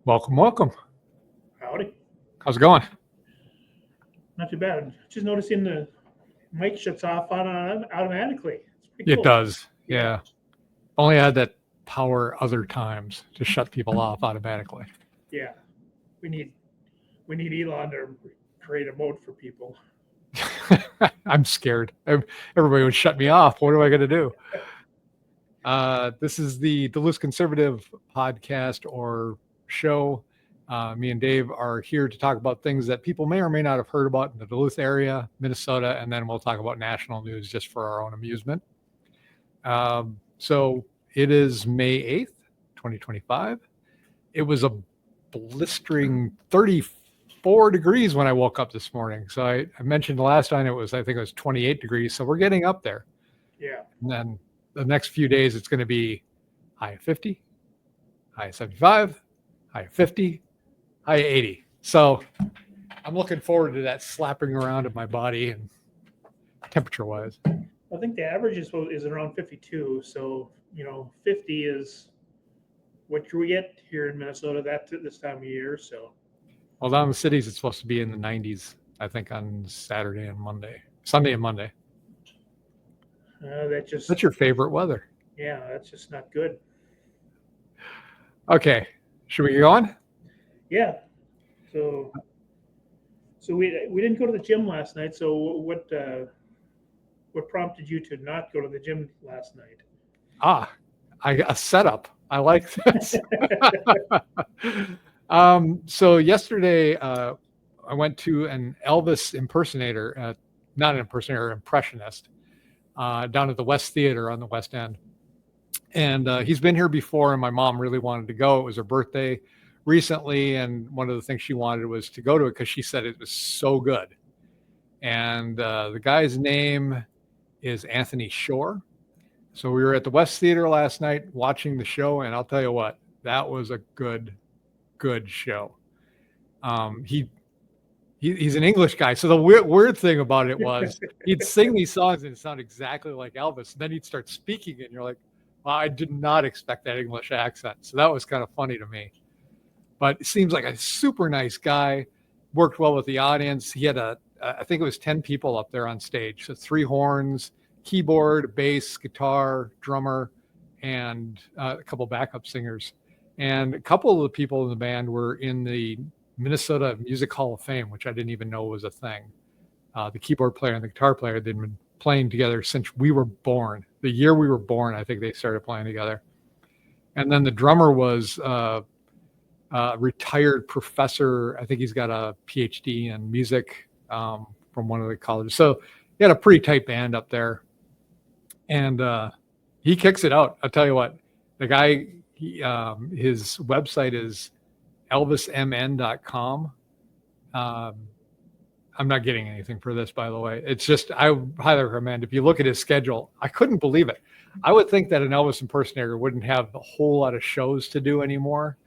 Welcome, welcome. Howdy. How's it going? Not too bad. Just noticing the mic shuts off automatically. It's pretty It cool. does. Yeah. Only had that power other times to shut people off automatically. Yeah. We need Elon to create a mode for people. I'm scared. Everybody would shut me off. What am I going to do? This is the Duluth Conservative podcast or show. Me and Dave are here to talk about things that people may or may not have heard about in the Duluth area, Minnesota, and then we'll talk about national news just for our own amusement. So it is May 8th, 2025. It was a blistering 34 degrees when I woke up this morning. So I mentioned last time I think it was 28 degrees. So we're getting up there. Yeah. And then the next few days, it's going to be high of 50, high of 75, high of 50, high of 80. So I'm looking forward to that slapping around of my body and temperature-wise. I think the average is around 52. So, 50 is what we get here in Minnesota this time of year. So, well, down in the cities, it's supposed to be in the 90s, I think, on Sunday and Monday. That's your favorite weather. Yeah, that's just not good. Okay, should we go on? Yeah. So we didn't go to the gym last night. So what prompted you to not go to the gym last night? A setup. I like this. So yesterday, I went to an Elvis impersonator, not an impersonator, impressionist, down at the West Theater on the West End. And he's been here before, and my mom really wanted to go. It was her birthday recently, and one of the things she wanted was to go to it because she said it was so good. And the guy's name is Anthony Shore. So we were at the West Theater last night watching the show, and I'll tell you what, that was a good show. He's an English guy. So the weird thing about it was he'd sing these songs and it sounded exactly like Elvis. And then he'd start speaking and you're like, well, I did not expect that English accent. So that was kind of funny to me. But it seems like a super nice guy, worked well with the audience. He had I think it was 10 people up there on stage. So 3 horns, keyboard, bass, guitar, drummer, and a couple backup singers. And a couple of the people in the band were in the Minnesota Music Hall of Fame, which I didn't even know was a thing. The keyboard player and the guitar player, they'd been playing together since we were born. The year we were born, I think they started playing together. And then the drummer was a retired professor. I think he's got a PhD in music from one of the colleges. So he had a pretty tight band up there. And he kicks it out. I'll tell you what, the guy, his website is elvismn.com. I'm not getting anything for this, by the way. It's just, I highly recommend, if you look at his schedule, I couldn't believe it. I would think that an Elvis impersonator wouldn't have a whole lot of shows to do anymore.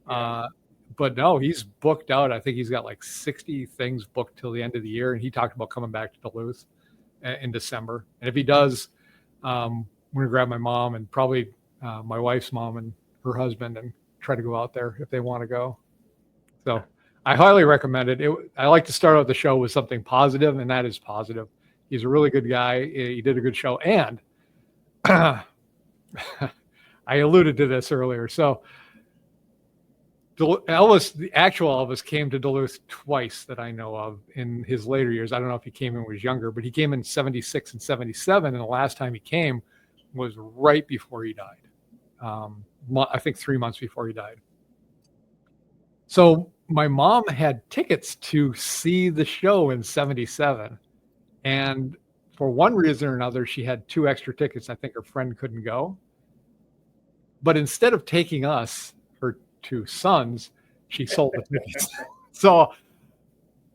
But no, he's booked out. I think he's got like 60 things booked till the end of the year. And he talked about coming back to Duluth in December. And if he does, I'm going to grab my mom and probably my wife's mom and her husband and try to go out there if they want to go. So I highly recommend it. I like to start out the show with something positive, and that is positive. He's a really good guy. He did a good show. And I alluded to this earlier. So Elvis, the actual Elvis, came to Duluth twice that I know of in his later years. I don't know if he came when he was younger, but he came in 76 and 77. And the last time he came was right before he died. I think 3 months before he died. So my mom had tickets to see the show in 77. And for one reason or another, she had 2 extra tickets. I think her friend couldn't go. But instead of taking us, her 2 sons, she sold the tickets. So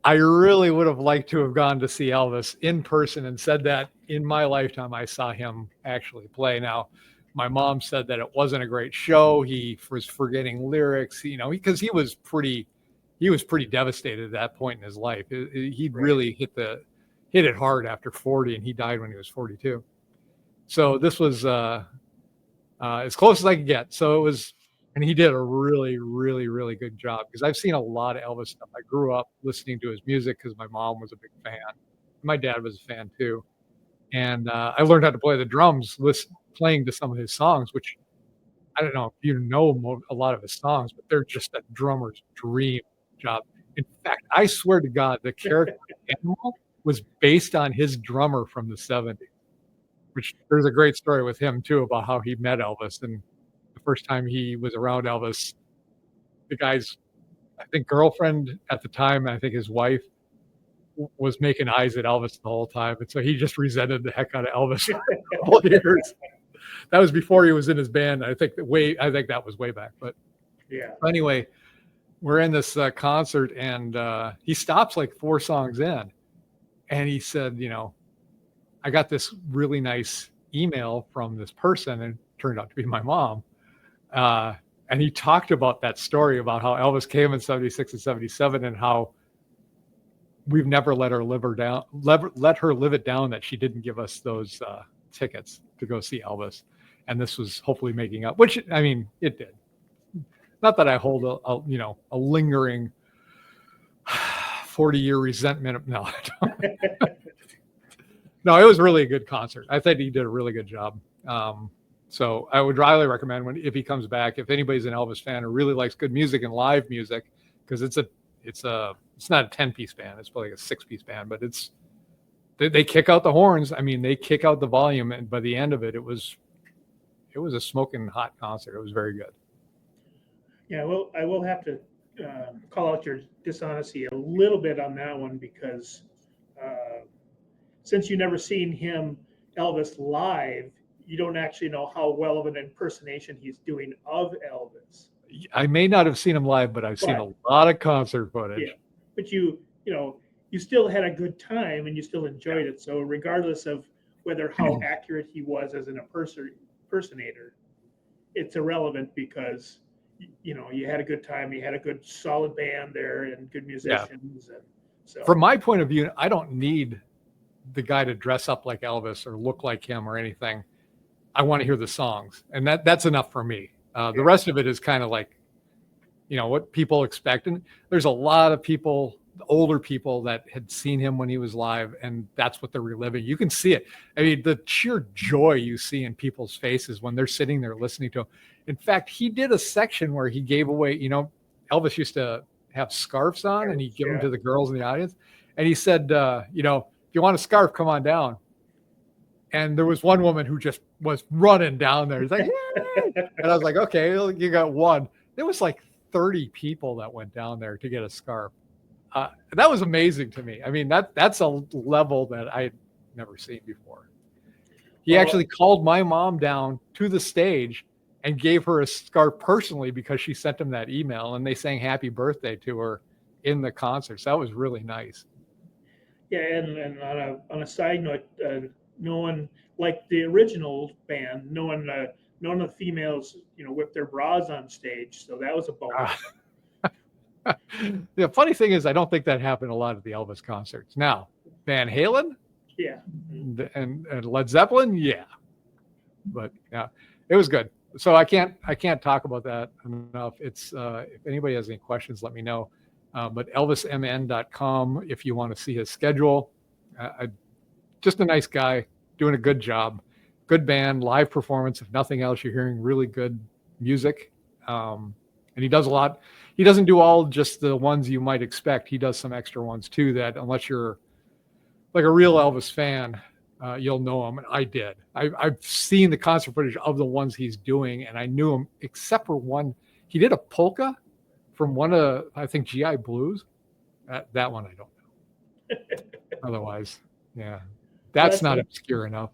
I really would have liked to have gone to see Elvis in person and said that in my lifetime, I saw him actually play. Now, my mom said that it wasn't a great show. He was forgetting lyrics, because he was pretty devastated at that point in his life. He'd really hit it hard after 40, and he died when he was 42. So this was as close as I could get. So it was And he did a really, really, really good job because I've seen a lot of Elvis stuff. I grew up listening to his music because my mom was a big fan. My dad was a fan too. And I learned how to play the drums, playing to some of his songs, which I don't know if you know a lot of his songs, but they're just a drummer's dream job. In fact, I swear to God, the character Animal was based on his drummer from the 70s, which there's a great story with him too about how he met Elvis. And the first time he was around Elvis, the guy's, I think, girlfriend at the time, I think his wife, was making eyes at Elvis the whole time. And so he just resented the heck out of Elvis for a couple of years. That was before he was in his band. I think that was way back. But Yeah. anyway, we're in this concert, and he stops like 4 songs in, and he said, I got this really nice email from this person, and it turned out to be my mom. And he talked about that story about how Elvis came in 76 and 77 and how we've never let her live it down that she didn't give us those tickets to go see Elvis. And this was hopefully making up, which, I mean, it did. Not that I hold a lingering 40-year resentment. No, I don't. No, it was really a good concert. I think he did a really good job. So I would highly recommend if he comes back, if anybody's an Elvis fan or really likes good music and live music, because it's not a 10-piece band. It's probably a 6-piece band, but they kick out the horns. I mean, they kick out the volume, and by the end of it, it was a smoking hot concert. It was very good. Yeah, well, I will have to call out your dishonesty a little bit on that one because since you never seen Elvis live, you don't actually know how well of an impersonation he's doing of Elvis. I may not have seen him live, but I've seen a lot of concert footage. Yeah, but you still had a good time and you still enjoyed it. So regardless of how accurate he was as an impersonator, it's irrelevant because you had a good time. You had a good solid band there and good musicians. Yeah. And so, from my point of view, I don't need the guy to dress up like Elvis or look like him or anything. I want to hear the songs, and that's enough for me. The rest of it is kind of like, what people expect. And there's a lot of people, older people, that had seen him when he was live, and that's what they're reliving. You can see it. I mean, the sheer joy you see in people's faces when they're sitting there listening to him. In fact, he did a section where he gave away, Elvis used to have scarves on, and he'd give them to the girls in the audience. And he said, if you want a scarf, come on down. And there was one woman who just was running down there. He's like, and I was like, okay, you got one. There was like 30 people that went down there to get a scarf. That was amazing to me. I mean, that's a level that I had never seen before. He actually called my mom down to the stage and gave her a scarf personally because she sent him that email, and they sang happy birthday to her in the concert. So that was really nice. Yeah, and on a side note, no one, like the original band, none of the females, whipped their bras on stage. So that was a bonus. The funny thing is, I don't think that happened a lot at the Elvis concerts. Now, Van Halen, yeah, and Led Zeppelin, yeah, but yeah, it was good. So I can't talk about that enough. It's if anybody has any questions, let me know. But ElvisMN.com if you want to see his schedule. Just a nice guy doing a good job, good band, live performance. If nothing else, you're hearing really good music. And he does a lot. He doesn't do all just the ones you might expect. He does some extra ones too that, unless you're like a real Elvis fan, you'll know him. And I did. I've seen the concert footage of the ones he's doing, and I knew him except for one. He did a polka from one of, I think, GI Blues. That one I don't know. Otherwise, yeah. That's not obscure enough.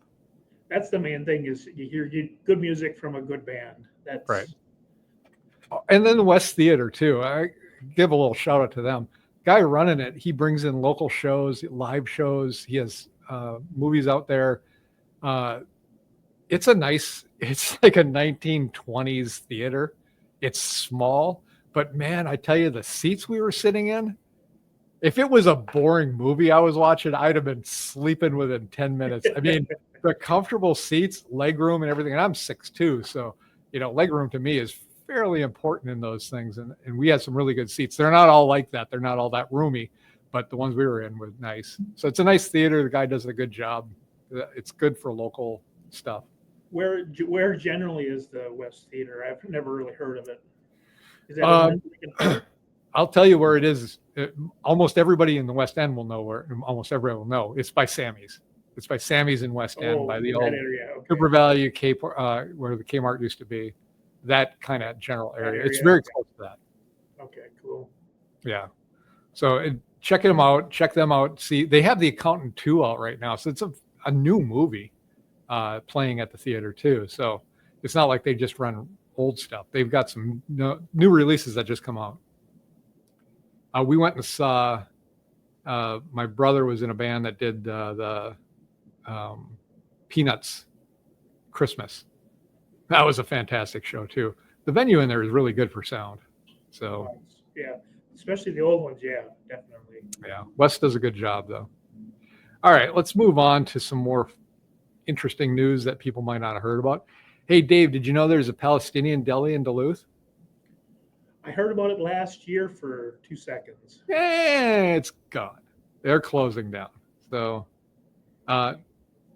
That's the main thing, is you hear good music from a good band. That's right. And then the West Theater too. I give a little shout out to them. Guy running it, he brings in local shows, live shows. He has movies out there. It's like a 1920s theater. It's small, but man, I tell you, the seats we were sitting in, if it was a boring movie I was watching, I'd have been sleeping within 10 minutes. I mean, the comfortable seats, leg room and everything. And I'm 6'2", so, leg room to me is fairly important in those things. And we had some really good seats. They're not all like that. They're not all that roomy, but the ones we were in were nice. So it's a nice theater. The guy does a good job. It's good for local stuff. Where generally is the West Theater? I've never really heard of it. Is that Lincoln Park? I'll tell you where it is. Almost everybody in the West End will know where. Almost everyone will know. It's by Sammy's. It's by Sammy's in West End, by the old area, okay. Cooper Valley, Cape, where the Kmart used to be. That kind of general area. It's very close to that. Okay, cool. Yeah. So check them out. Check them out. See, they have The Accountant 2 out right now. So it's a new movie playing at the theater too. So it's not like they just run old stuff. They've got some new releases that just come out. We went and saw, my brother was in a band that did the Peanuts Christmas. That was a fantastic show too. The venue in there is really good for sound. So yeah, especially the old ones. Yeah, definitely. Yeah, Wes does a good job though. All right, let's move on to some more interesting news that people might not have heard about. Hey, Dave, did you know there's a Palestinian deli in Duluth? I heard about it last year for 2 seconds. Yeah, it's gone. They're closing down. So I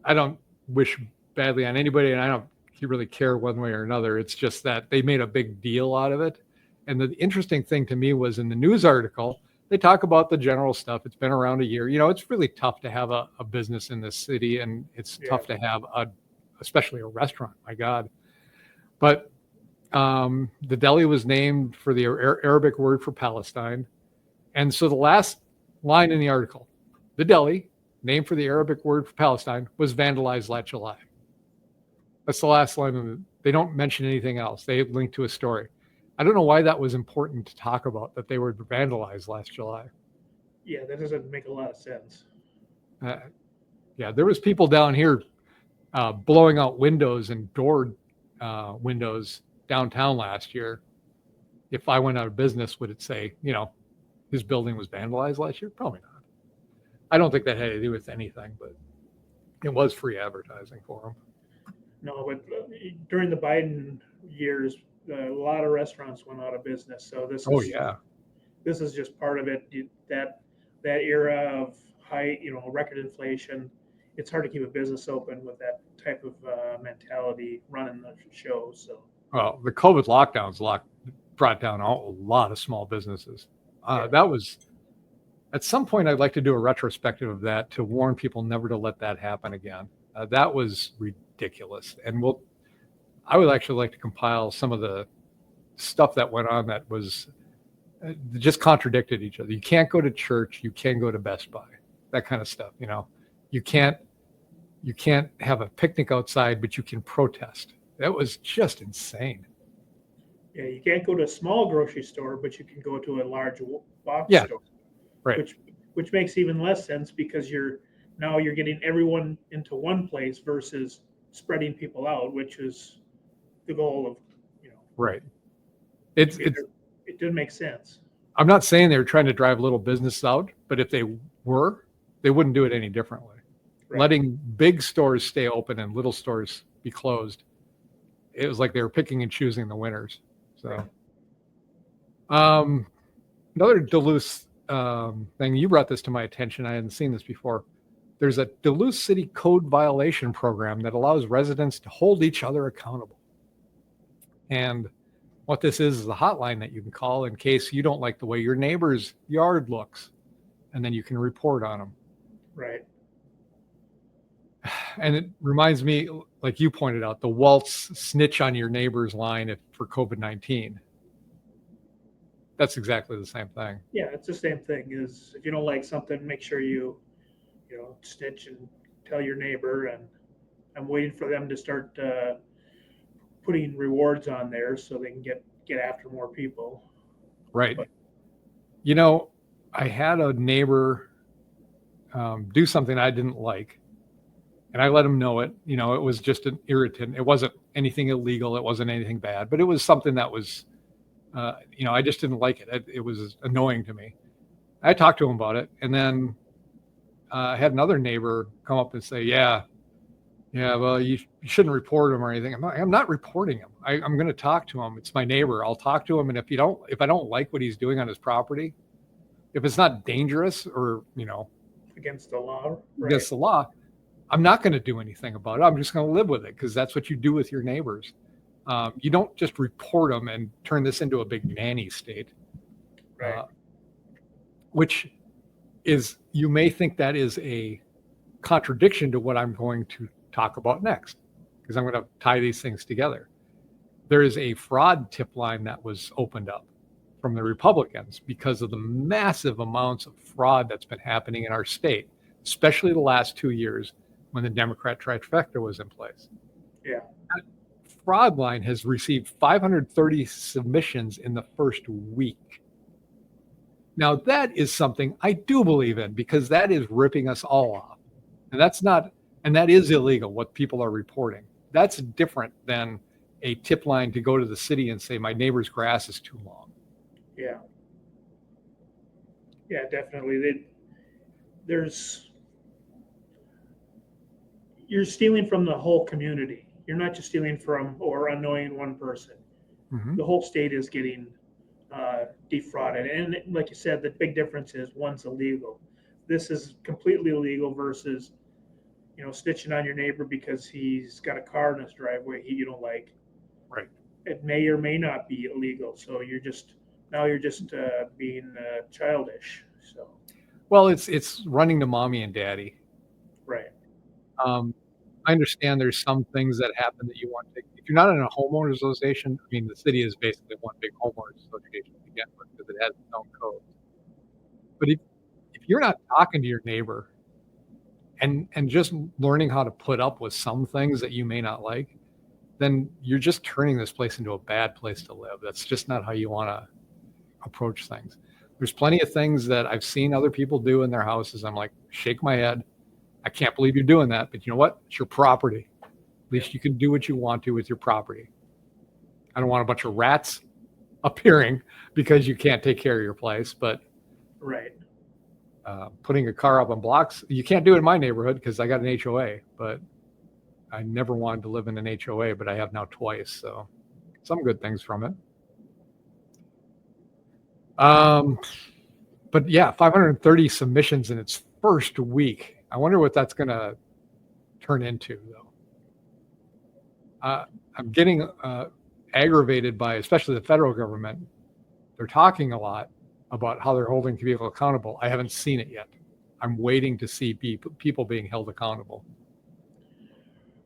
don't wish badly on anybody, and I don't really care one way or another. It's just that they made a big deal out of it. And the interesting thing to me was in the news article, they talk about the general stuff. It's been around a year. You know, it's really tough to have a business in this city, and it's tough to have especially a restaurant. My God. But the deli was named for the Arabic word for Palestine. And so the last line in the article, the deli, named for the Arabic word for Palestine, was vandalized last July. That's the last line. They don't mention anything else. They link to a story. I don't know why that was important to talk about, that they were vandalized last July. Yeah, that doesn't make a lot of sense. Yeah, there was people down here blowing out windows and door windows downtown last year. If I went out of business, would it say, you know, his building was vandalized last year? Probably not. I don't think that had to do with anything, but it was free advertising for them. No, but during the Biden years, a lot of restaurants went out of business. So this is just part of it. That era of high, record inflation, it's hard to keep a business open with that type of mentality running the show. So, well, the COVID lockdowns brought down a lot of small businesses. That was, at some point, I'd like to do a retrospective of that to warn people never to let that happen again. That was ridiculous. And I would actually like to compile some of the stuff that went on that was just contradicted each other. You can't go to church. You can go to Best Buy, that kind of stuff. You can't have a picnic outside, but you can protest. That was just insane. Yeah, you can't go to a small grocery store, but you can go to a large box store. Right. Which makes even less sense because you're getting everyone into one place versus spreading people out, which is the goal of, Right. It didn't make sense. I'm not saying they were trying to drive little business out, but if they were, they wouldn't do it any differently. Right. Letting big stores stay open and little stores be closed, it was like they were picking and choosing the winners. So, another Duluth thing, you brought this to my attention. I hadn't seen this before. There's a Duluth City Code violation program that allows residents to hold each other accountable. And what this is a hotline that you can call in case you don't like the way your neighbor's yard looks, and then you can report on them. Right. And it reminds me, like you pointed out, the Waltz snitch on your neighbor's line for COVID-19. That's exactly the same thing. Yeah, it's the same thing. Is if you don't like something, make sure you snitch and tell your neighbor. And I'm waiting for them to start putting rewards on there so they can get after more people. Right. But, I had a neighbor do something I didn't like, and I let him know it. It was just an irritant. It wasn't anything illegal. It wasn't anything bad, but it was something that was, I just didn't like it. It was annoying to me. I talked to him about it, and then I had another neighbor come up and say, yeah, Yeah, well, you shouldn't report him or anything. I'm not reporting him. I'm going to talk to him. It's my neighbor. I'll talk to him, and if I don't like what he's doing on his property, if it's not dangerous or Against the law, right? against the law, I'm not going to do anything about it. I'm just going to live with it because that's what you do with your neighbors. You don't just report them and turn this into a big nanny state, Right. which is, you may think that is a contradiction to what I'm going to talk about next, because I'm going to tie these things together. There is a fraud tip line that was opened up from the Republicans because of the massive amounts of fraud that's been happening in our state, especially the last 2 years when the Democrat trifecta was in place. Yeah. That fraud line has received 530 submissions in the first week. Now, that is something I do believe in, because that is ripping us all off. And that is illegal, what people are reporting. That's different than a tip line to go to the city and say, my neighbor's grass is too long. Yeah. Yeah, definitely. You're stealing from the whole community. You're not just stealing from or annoying one person. Mm-hmm. The whole state is getting defrauded. And like you said, the big difference is one's illegal. This is completely illegal versus, snitching on your neighbor because he's got a car in his driveway you don't like. Right. It may or may not be illegal. So you're just being childish. So. Well, it's running to mommy and daddy. Right. I understand there's some things that happen that you want to. If you're not in a homeowners association, I mean, the city is basically one big homeowners association to begin with because it has its own code. But if you're not talking to your neighbor and just learning how to put up with some things that you may not like, then you're just turning this place into a bad place to live. That's just not how you want to approach things. There's plenty of things that I've seen other people do in their houses. I'm like, shake my head. I can't believe you're doing that. But you know what? It's your property. At least you can do what you want to with your property. I don't want a bunch of rats appearing because you can't take care of your place. But right. Putting a car up on blocks, you can't do it in my neighborhood because I got an HOA. But I never wanted to live in an HOA, but I have now twice. So some good things from it. But yeah, 530 submissions in its first week. I wonder what that's going to turn into, though. I'm getting aggravated by, especially the federal government. They're talking a lot about how they're holding people accountable. I haven't seen it yet. I'm waiting to see people being held accountable.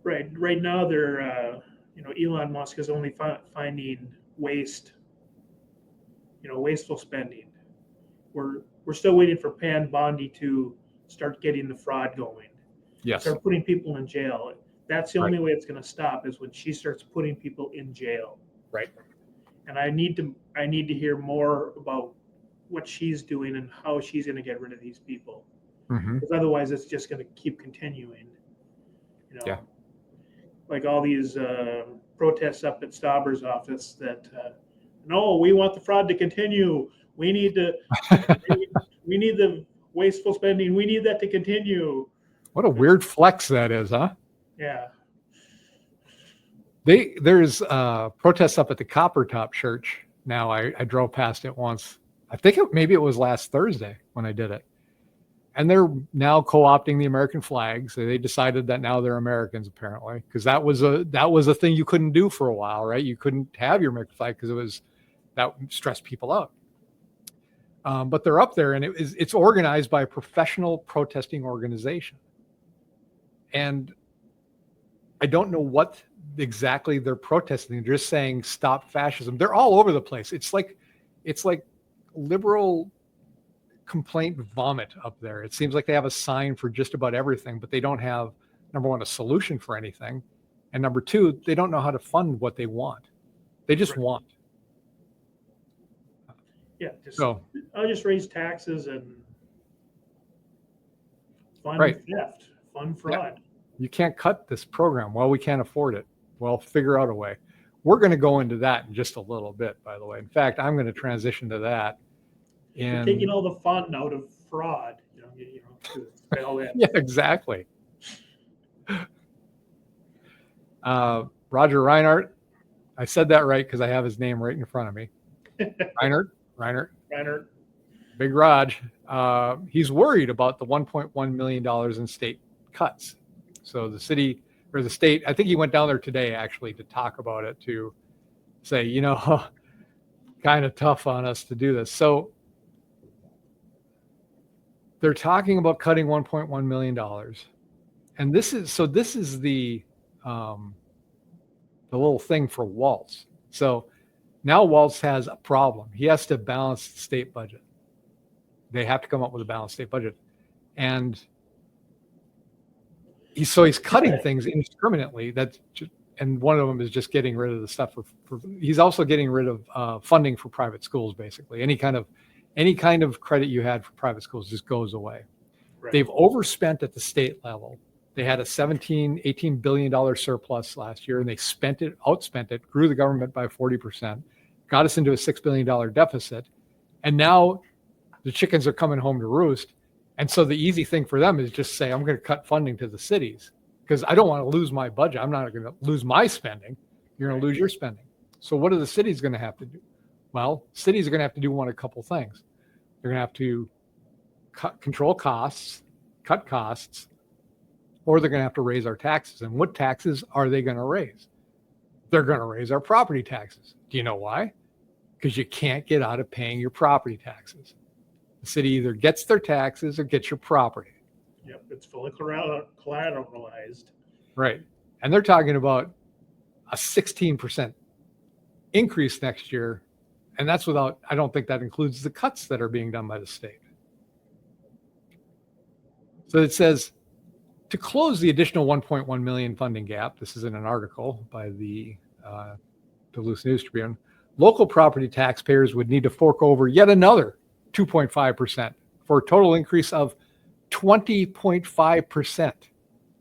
Right. Right now, they're, Elon Musk is only finding wasteful spending. We're still waiting for Pam Bondi to start getting the fraud going. Yes. Start putting people in jail. That's the only way it's going to stop, is when she starts putting people in jail. Right. And I need to hear more about what she's doing and how she's going to get rid of these people. Mm-hmm. Because otherwise, it's just going to keep continuing. Yeah. Like all these protests up at Stauber's office that, no, we want the fraud to continue. We need we need the wasteful spending. We need that to continue. What a weird flex that is, huh? Yeah. There's protests up at the Copper Top Church now. I drove past it once. I think maybe it was last Thursday when I did it. And they're now co-opting the American flag. So they decided that now they're Americans, apparently, because that was a thing you couldn't do for a while, right? You couldn't have your American flag because that stressed people out. But they're up there, and it's organized by a professional protesting organization. And I don't know what exactly they're protesting. They're just saying stop fascism. They're all over the place. It's like liberal complaint vomit up there. It seems like they have a sign for just about everything, but they don't have, number one, a solution for anything. And number two, they don't know how to fund what they want. They just want. Yeah, I'll just raise taxes and fund theft, fund fraud. Yeah. You can't cut this program. Well, we can't afford it. Well, figure out a way. We're going to go into that in just a little bit, by the way. In fact, I'm going to transition to that. You're taking all the fun out of fraud. Yeah, exactly. Roger Reinhardt. I said that right because I have his name right in front of me. Reinhardt. Big Raj. He's worried about the $1.1 million in state cuts. So the city or the state, I think he went down there today actually to talk about it, to say, kind of tough on us to do this. So they're talking about cutting $1.1 million. And this is the little thing for Waltz. So now Waltz has a problem. He has to balance the state budget. They have to come up with a balanced state budget. And he's cutting things indiscriminately. And one of them is just getting rid of the stuff he's also getting rid of funding for private schools, basically. Any kind of credit you had for private schools just goes away. Right. They've overspent at the state level. They had a $18 billion surplus last year, and they outspent it, grew the government by 40%, got us into a $6 billion deficit. And now the chickens are coming home to roost. And so the easy thing for them is just say, I'm going to cut funding to the cities because I don't want to lose my budget. I'm not going to lose my spending. You're going to lose your spending. So what are the cities going to have to do? Well, cities are going to have to do a couple things. They're going to have to control costs, cut costs, or they're going to have to raise our taxes. And what taxes are they going to raise? They're going to raise our property taxes. Do you know why? Because you can't get out of paying your property taxes. The city either gets their taxes or gets your property. Yep, it's fully collateralized. Right. And they're talking about a 16% increase next year. And that's I don't think that includes the cuts that are being done by the state. So it says, to close the additional 1.1 million funding gap, this is in an article by the Duluth News Tribune, local property taxpayers would need to fork over yet another 2.5% for a total increase of 20.5%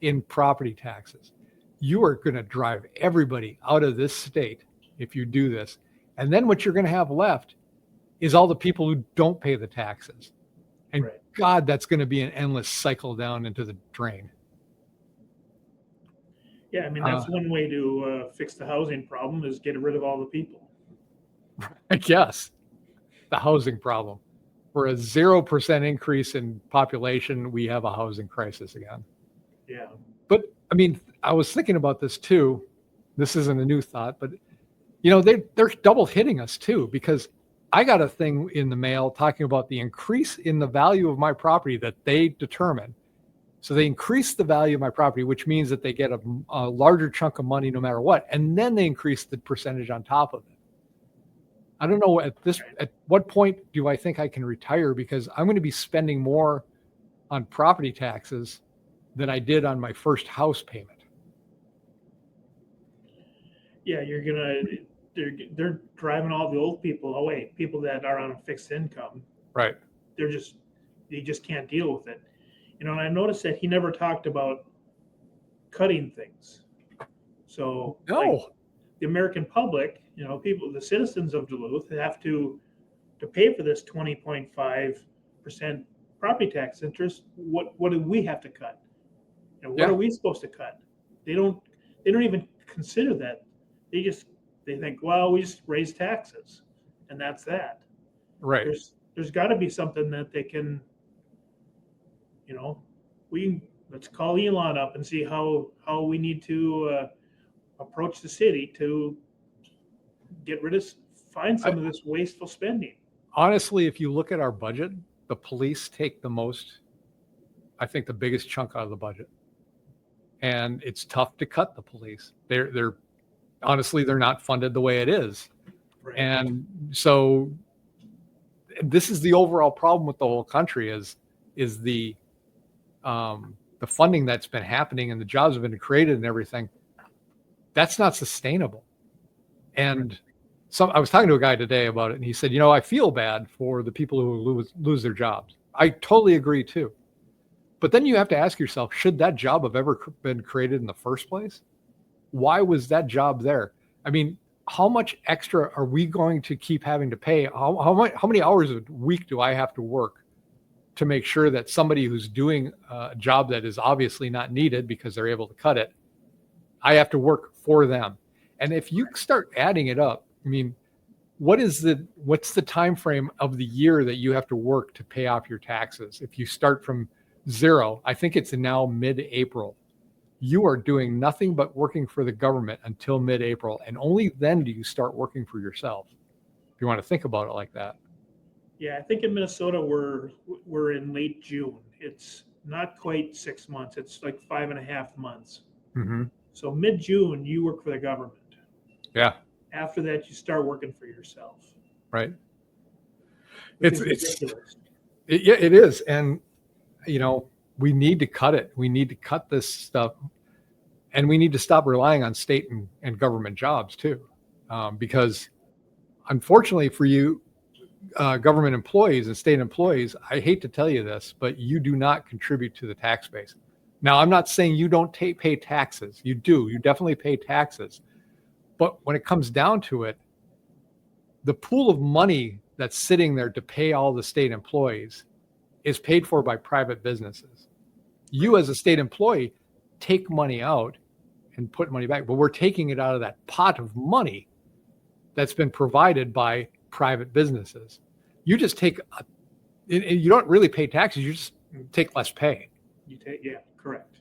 in property taxes. You are going to drive everybody out of this state if you do this. And then what you're going to have left is all the people who don't pay the taxes. And right. God, that's going to be an endless cycle down into the drain. Yeah, I mean, that's one way to fix the housing problem is get rid of all the people. I guess. The housing problem. For a 0% increase in population, we have a housing crisis again. Yeah. But, I mean, I was thinking about this too. This isn't a new thought, but, they're double hitting us too, because I got a thing in the mail talking about the increase in the value of my property that they determine. So they increase the value of my property, which means that they get a larger chunk of money no matter what. And then they increase the percentage on top of it. I don't know at what point do I think I can retire, because I'm going to be spending more on property taxes than I did on my first house payment. Yeah, they're driving all the old people away, people that are on a fixed income. Right. They just can't deal with it. And I noticed that he never talked about cutting things. So no. The American public, people, the citizens of Duluth have to pay for this 20.5% property tax interest. What do we have to cut? What are we supposed to cut? They don't even consider that. They think, well, we just raise taxes and that's that. Right. There's got to be something that they can, let's call Elon up and see how we need to approach the city to find some of this wasteful spending. Honestly, if you look at our budget, the police take the biggest chunk out of the budget. And it's tough to cut the police. They're honestly, they're not funded the way it is. Right. And so this is the overall problem with the whole country is the funding that's been happening and the jobs have been created and everything. That's not sustainable. And I was talking to a guy today about it, and he said, I feel bad for the people who lose their jobs. I totally agree too. But then you have to ask yourself, should that job have ever been created in the first place? Why was that job there? I mean, how much extra are we going to keep having to pay? How many hours a week do I have to work to make sure that somebody who's doing a job that is obviously not needed because they're able to cut it, I have to work for them. And if you start adding it up, I mean, what's the time frame of the year that you have to work to pay off your taxes? If you start from zero, I think it's now mid-April. You are doing nothing but working for the government until mid-April, and only then do you start working for yourself. If you want to think about it like that. Yeah, I think in Minnesota we're in late June. It's not quite 6 months. It's like 5.5 months. Mm-hmm. So mid-June, you work for the government. Yeah. After that, you start working for yourself. Right. It's ridiculous. It is. And, we need to cut it. We need to cut this stuff. And we need to stop relying on state and government jobs too. Because unfortunately for you, government employees and state employees, I hate to tell you this, but you do not contribute to the tax base. Now, I'm not saying you don't pay taxes. You do. You definitely pay taxes. But when it comes down to it, the pool of money that's sitting there to pay all the state employees is paid for by private businesses. You as a state employee take money out and put money back, but we're taking it out of that pot of money that's been provided by private businesses. You just you don't really pay taxes. You just take less pay. Yeah, correct.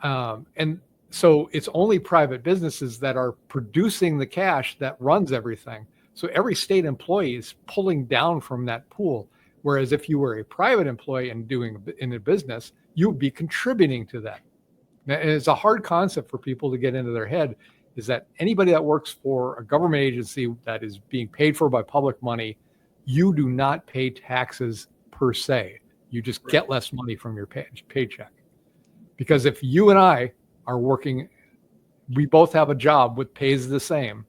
And so it's only private businesses that are producing the cash that runs everything. So every state employee is pulling down from that pool. Whereas if you were a private employee and doing in a business, you would be contributing to that. And it's a hard concept for people to get into their head, is that anybody that works for a government agency that is being paid for by public money, you do not pay taxes per se. You just get less money from your paycheck. Because if you and I are working, we both have a job with pays the same,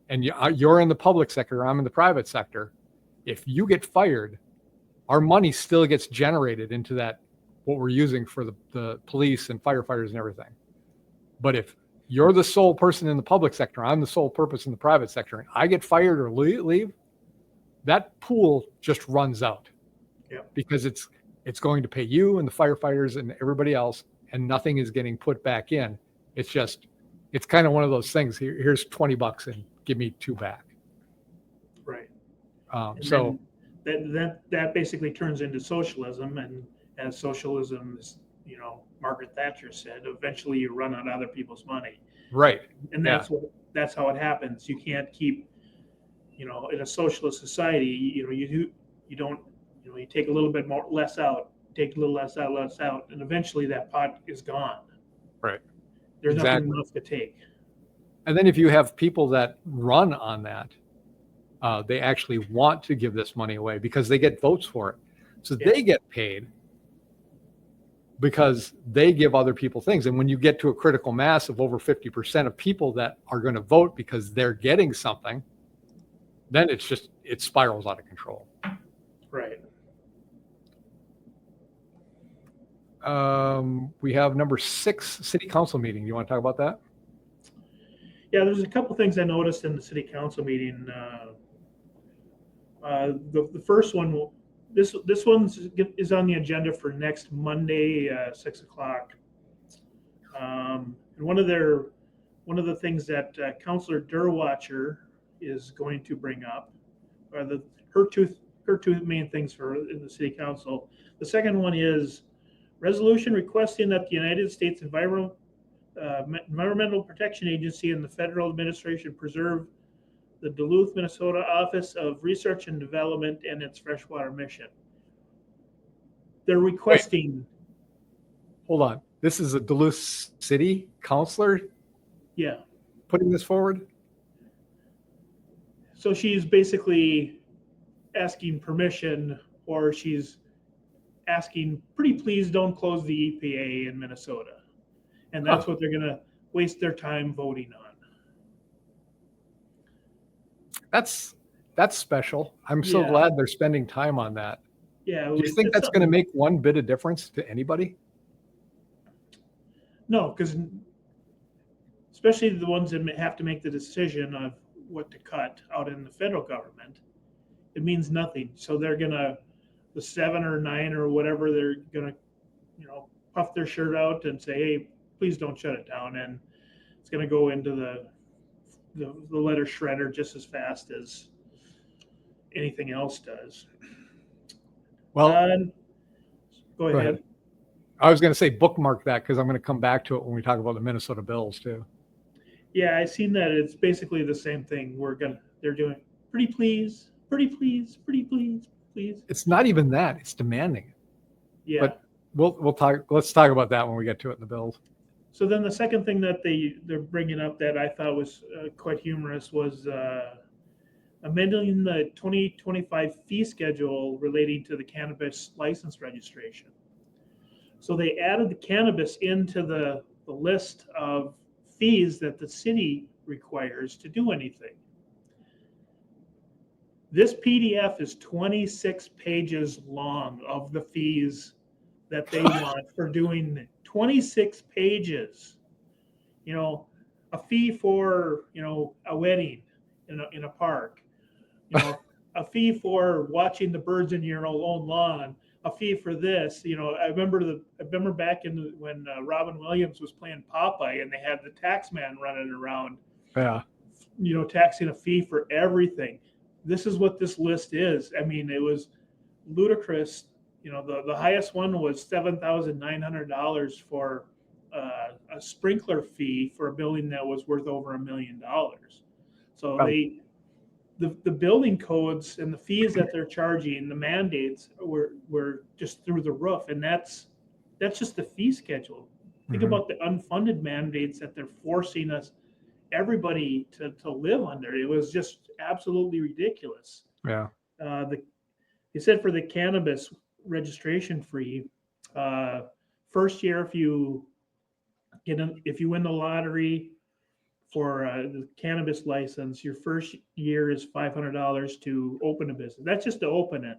and you're in the public sector, I'm in the private sector. If you get fired, our money still gets generated into that, what we're using for the police and firefighters and everything. But if you're the sole person in the public sector, I'm the sole purpose in the private sector, and I get fired or leave, that pool just runs out. Yeah. Because it's going to pay you and the firefighters and everybody else, and nothing is getting put back in. It's kind of one of those things. Here's $20 and give me $2 back. Right. So that basically turns into socialism, and as socialism is, Margaret Thatcher said, eventually you run out of other people's money. Right. And that's how it happens. You can't keep, in a socialist society, you take a little bit less out, take a little less out, and eventually that pot is gone. Right. There's nothing left to take. And then if you have people that run on that, they actually want to give this money away because they get votes for it. So they get paid because they give other people things. And when you get to a critical mass of over 50% of people that are going to vote because they're getting something, then it spirals out of control. Right. We have number 6 city council meeting. You want to talk about that? Yeah, there's a couple things I noticed in the city council meeting. The first one, this one is on the agenda for next Monday, 6 o'clock. And one of the things that Councilor Durwatcher is going to bring up are her two main things in the city council. The second one is resolution requesting that the United States Environmental Protection Agency and the federal administration preserve the Duluth, Minnesota Office of Research and Development and its freshwater mission. They're requesting. Wait. Hold on. This is a Duluth city councilor? Yeah. Putting this forward? So she's basically asking permission, or she's asking, pretty please don't close the EPA in Minnesota. And that's what they're going to waste their time voting on. That's special. I'm so glad they're spending time on that. Yeah. Do you think that's going to make one bit of difference to anybody? No, because especially the ones that have to make the decision of what to cut out in the federal government, it means nothing. So they're going to, the 7 or 9 or whatever, they're going to, puff their shirt out and say, hey, please don't shut it down. And it's going to go into the letter shredder just as fast as anything else does. Well, Go ahead. I was going to say bookmark that because I'm going to come back to it when we talk about the Minnesota Bills too. Yeah, I've seen that. It's basically the same thing. They're doing pretty please, pretty please, pretty please, please. It's not even that; it's demanding it. Yeah. But we'll talk. Let's talk about that when we get to it in the Bills. So then the second thing that they're bringing up that I thought was quite humorous was amending the 2025 fee schedule relating to the cannabis license registration. So they added the cannabis into the list of fees that the city requires to do anything. This PDF is 26 pages long of the fees that they want for doing 26 pages. You know, a fee for, a wedding in a park, a fee for watching the birds in your own lawn, a fee for this. I remember back when Robin Williams was playing Popeye and they had the tax man running around, taxing a fee for everything. This is what this list is. I mean, it was ludicrous. The highest one was $7,900 for a sprinkler fee for a building that was worth over $1 million. So the building codes and the fees that they're charging, the mandates were just through the roof, and that's just the fee schedule. Think about the unfunded mandates that they're forcing everybody to live under. It was just absolutely ridiculous. Yeah. They said for the cannabis registration fee, first year if you win the lottery for the cannabis license, your first year is $500 to open a business. That's just to open it,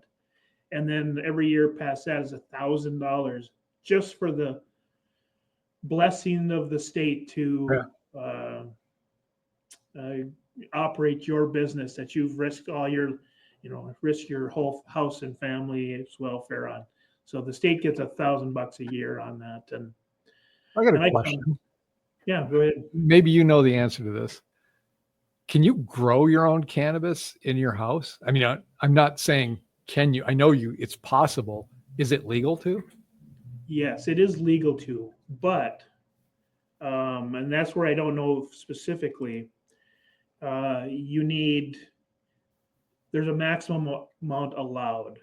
and then every year past that is $1,000 just for the blessing of the state to operate your business that you've risked all your, risk your whole house and family's welfare on. So the state gets $1,000 a year on that. And I got a question. Yeah, go ahead. Maybe you know the answer to this. Can you grow your own cannabis in your house? I mean, I'm not saying can you. I know it's possible. Is it legal to? Yes, it is legal to, but and that's where I don't know specifically. There's a maximum amount allowed.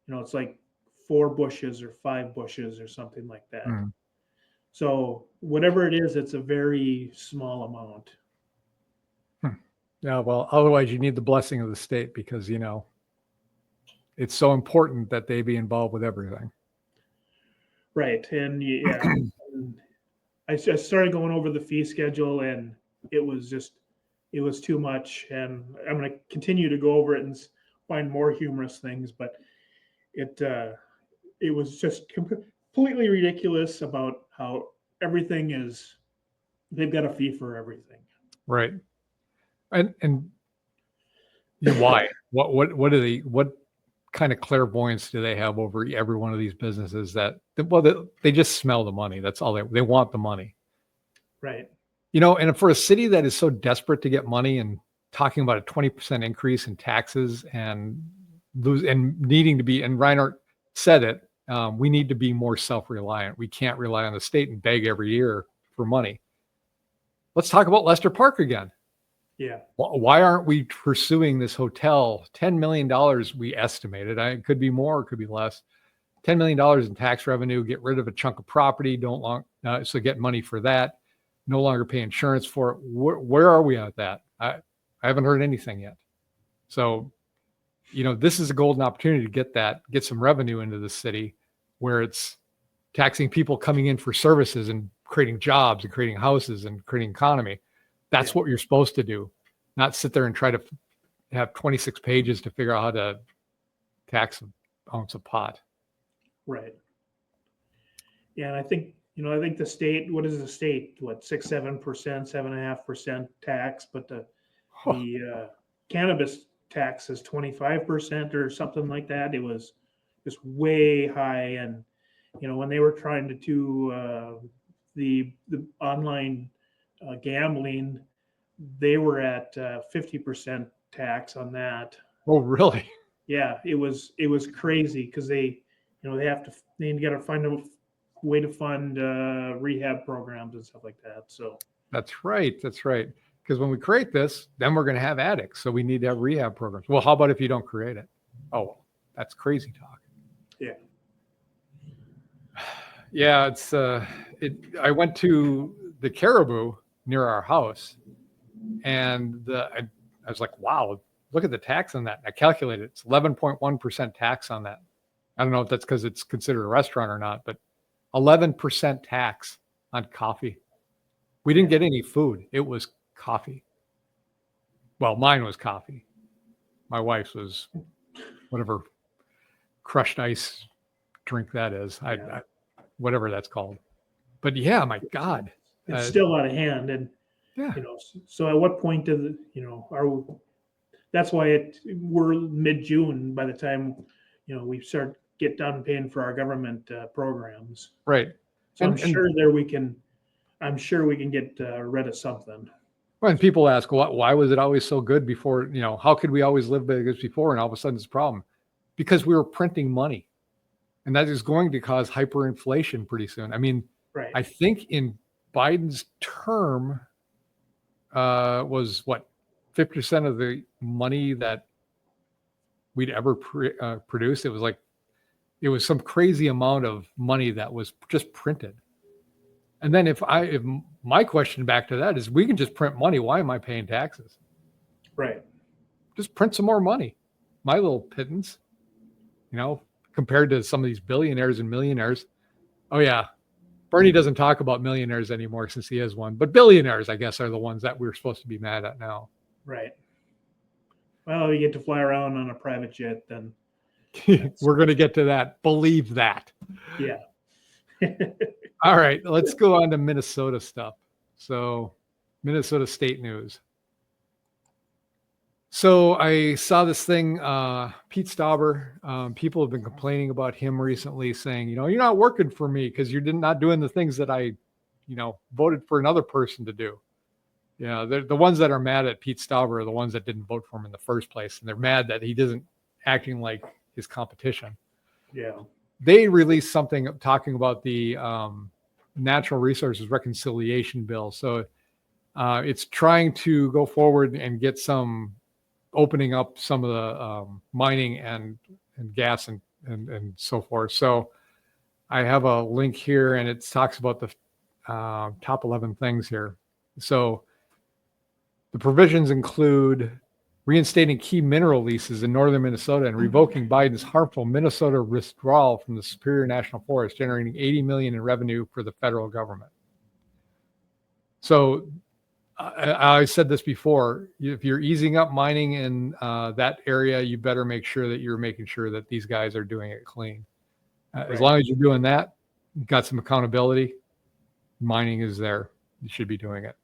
It's like 4 bushes or 5 bushes or something like that. So whatever it is, it's a very small amount. Yeah, well, otherwise you need the blessing of the state because, it's so important that they be involved with everything. Right. And yeah, I started going over the fee schedule and it was too much. And I'm going to continue to go over it and find more humorous things, but it was just completely ridiculous about how they've got a fee for everything. Right. And why? What kind of clairvoyance do they have over every one of these businesses they just smell the money. That's all they want, the money. Right. And for a city that is so desperate to get money and talking about a 20% increase in taxes and needing to be, and Reinhardt said it, we need to be more self-reliant. We can't rely on the state and beg every year for money. Let's talk about Lester Park again. Yeah. Why aren't we pursuing this hotel? $10 million we estimated. It could be more, it could be less. $10 million in tax revenue, get rid of a chunk of property, so get money for that, no longer pay insurance for it. Where are we at that? I haven't heard anything yet. So, this is a golden opportunity to get some revenue into the city where it's taxing people coming in for services and creating jobs and creating houses and creating economy. That's what you're supposed to do, not sit there and try to have 26 pages to figure out how to tax an ounce of pot. Right. Yeah, and I think the state. What is the state? 6-7%, 7.5% tax, but the cannabis tax is 25% or something like that. It was just way high, and when they were trying to do the online gambling, they were at 50% tax on that. Oh, really? Yeah, it was crazy because they got to find a way to fund rehab programs and stuff like that. So That's right. That's right. Because when we create this, then we're going to have addicts. So we need to have rehab programs. Well, how about if you don't create it? Oh, that's crazy talk. yeah, Yeah, I went to the Caribou near our house, and I was like, wow, look at the tax on that. I calculated it's 11.1% tax on that. I don't know if that's because it's considered a restaurant or not, but 11% tax on coffee. We didn't get any food. It was coffee. Well, mine was coffee. My wife's was whatever crushed ice drink that is. Whatever that's called. But yeah, my God. it's still out of hand. And, Yeah. So at what point that's why we're mid-June by the time, we get done paying for our government programs. Right. So I'm sure we can get rid of something. When people ask, why was it always so good before, how could we always live like this before? And all of a sudden it's a problem because we were printing money, and that is going to cause hyperinflation pretty soon. I mean, right. I think in Biden's term was 50% of the money that we'd ever produce. It was some crazy amount of money that was just printed. And then if my question back to that is, we can just print money. Why am I paying taxes? Right. Just print some more money. My little pittance, compared to some of these billionaires and millionaires. Oh yeah. Bernie doesn't talk about millionaires anymore since he is one, but billionaires, I guess, are the ones that we're supposed to be mad at now. Right. Well, you get to fly around on a private jet, then. We're going to get to that. Believe that. Yeah. All right, let's go on to Minnesota stuff. So, Minnesota state news. So I saw this thing, Pete Stauber. People have been complaining about him recently, saying, you're not working for me because you're not doing the things that I, voted for another person to do. The ones that are mad at Pete Stauber are the ones that didn't vote for him in the first place, and they're mad that he isn't acting like his competition. Yeah. They released something talking about the Natural Resources Reconciliation Bill. So it's trying to go forward and get some opening up some of the mining and gas and so forth. So I have a link here, and it talks about the top 11 things here. So the provisions include reinstating key mineral leases in northern Minnesota and revoking Biden's harmful Minnesota withdrawal from the Superior National Forest, generating $80 million in revenue for the federal government. So I said this before, if you're easing up mining in that area, you better make sure that you're making sure that these guys are doing it clean. Right. As long as you're doing that, you've got some accountability, mining is there. You should be doing it.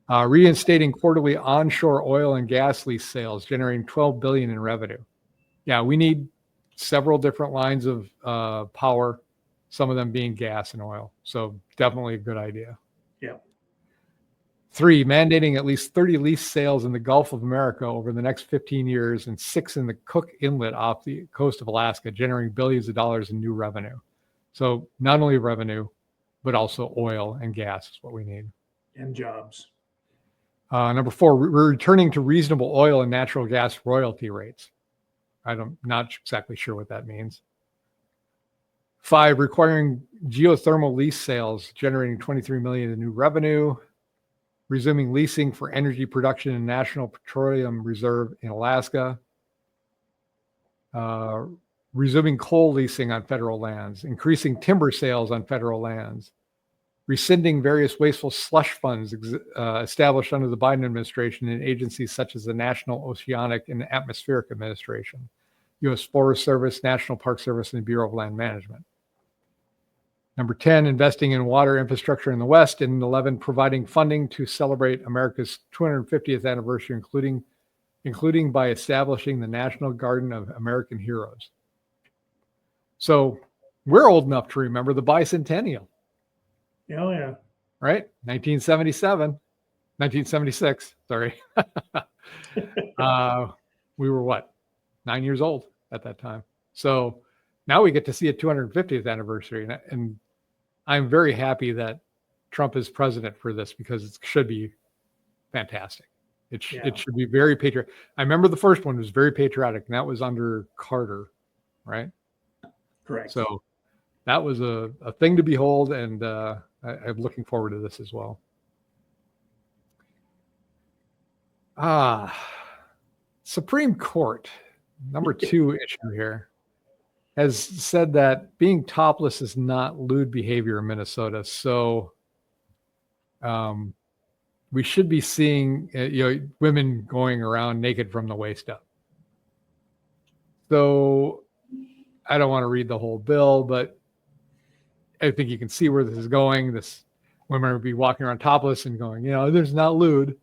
Reinstating quarterly onshore oil and gas lease sales, generating $12 billion in revenue. Yeah, we need several different lines of power, some of them being gas and oil. So definitely a good idea. Yeah. 3, mandating at least 30 lease sales in the Gulf of America over the next 15 years and 6 in the Cook Inlet off the coast of Alaska, generating billions of dollars in new revenue. So not only revenue, but also oil and gas is what we need. And jobs. Number 4, we're returning to reasonable oil and natural gas royalty rates. I'm not exactly sure what that means. 5, requiring geothermal lease sales, generating $23 million in new revenue. Resuming leasing for energy production in National Petroleum Reserve in Alaska. Resuming coal leasing on federal lands. Increasing timber sales on federal lands. Rescinding various wasteful slush funds established under the Biden administration in agencies such as the National Oceanic and Atmospheric Administration, U.S. Forest Service, National Park Service, and the Bureau of Land Management. Number 10, investing in water infrastructure in the West. And 11, providing funding to celebrate America's 250th anniversary, including by establishing the National Garden of American Heroes. So we're old enough to remember the bicentennial. Oh, yeah. right? 1976, sorry. We were what? 9 years old at that time. So now we get to see a 250th anniversary. And I'm very happy that Trump is president for this because it should be fantastic. It should be very patriotic. I remember the first one was very patriotic, and that was under Carter, right? Correct. So that was a thing to behold, and I'm looking forward to this as well. Supreme Court, number 2 issue here, has said that being topless is not lewd behavior in Minnesota. So we should be seeing women going around naked from the waist up. So I don't want to read the whole bill, but I think you can see where this is going. This women would be walking around topless and going, there's not lewd.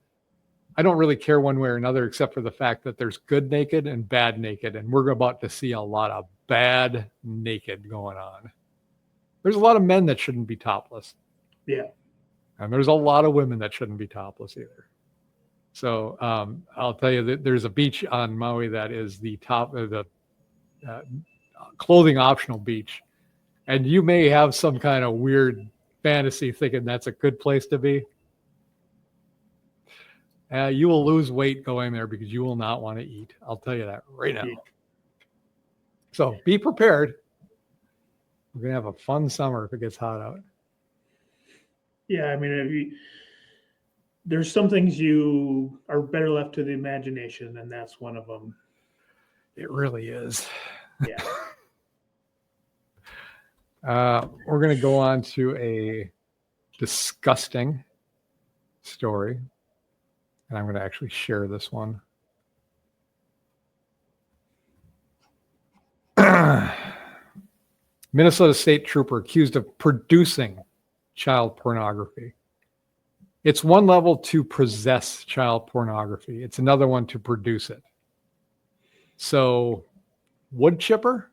I don't really care one way or another, except for the fact that there's good naked and bad naked. And we're about to see a lot of bad naked going on. There's a lot of men that shouldn't be topless. Yeah. And there's a lot of women that shouldn't be topless either. So I'll tell you that there's a beach on Maui that is the clothing optional beach. And you may have some kind of weird fantasy thinking that's a good place to be. You will lose weight going there because you will not want to eat. I'll tell you that right now. So be prepared. We're going to have a fun summer if it gets hot out. Yeah, I mean, there's some things you are better left to the imagination, and that's one of them. It really is. Yeah. We're going to go on to a disgusting story. And I'm going to actually share this one. Minnesota State Trooper accused of producing child pornography. It's one level to possess child pornography. It's another one to produce it. So, wood chipper,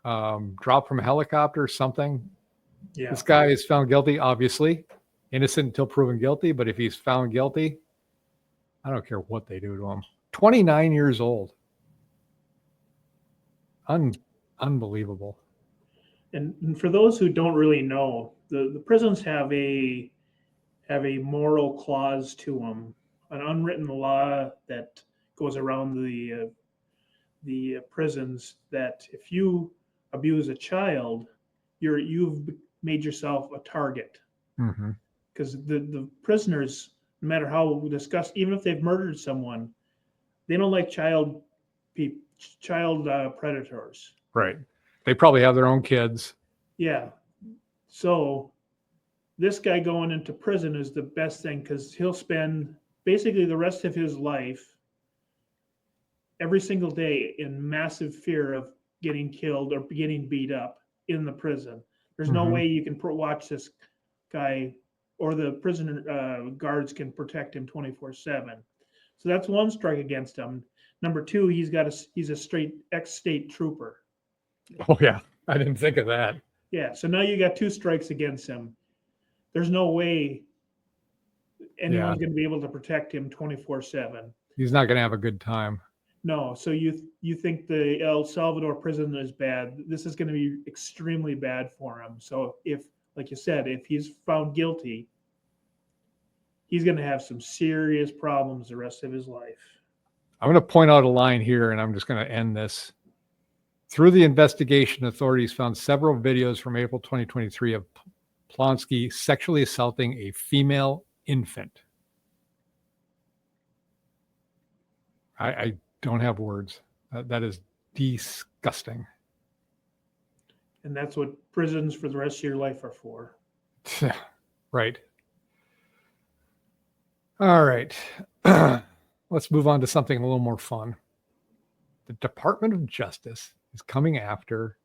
drop from a helicopter, something. Yeah. This guy is found guilty, obviously. Innocent until proven guilty, but if he's found guilty, I don't care what they do to him. 29 years old. Unbelievable. And for those who don't really know, the prisons have a moral clause to them, an unwritten law that goes around the prisons that if you abuse a child, you've made yourself a target. Because the prisoners, no matter how disgusting, even if they've murdered someone, they don't like child predators. Right. They probably have their own kids. Yeah. So this guy going into prison is the best thing because he'll spend basically the rest of his life every single day in massive fear of getting killed or getting beat up in the prison. There's no way you can watch this guy or the prison guards can protect him 24/7. So that's one strike against him. Number two, he's a straight ex-state trooper. Oh yeah, I didn't think of that. Yeah, so now you got two strikes against him. There's no way anyone's going to be able to protect him 24/7. He's not going to have a good time. No, so you think the El Salvador prison is bad. This is going to be extremely bad for him. So if, like you said, if he's found guilty, he's going to have some serious problems the rest of his life. I'm going to point out a line here, and I'm just going to end this. Through the investigation, authorities found several videos from April 2023 of Plonsky sexually assaulting a female infant. I don't have words. That is disgusting. And that's what prisons for the rest of your life are for. Right. All right. Let's move on to something a little more fun. The Department of Justice is coming after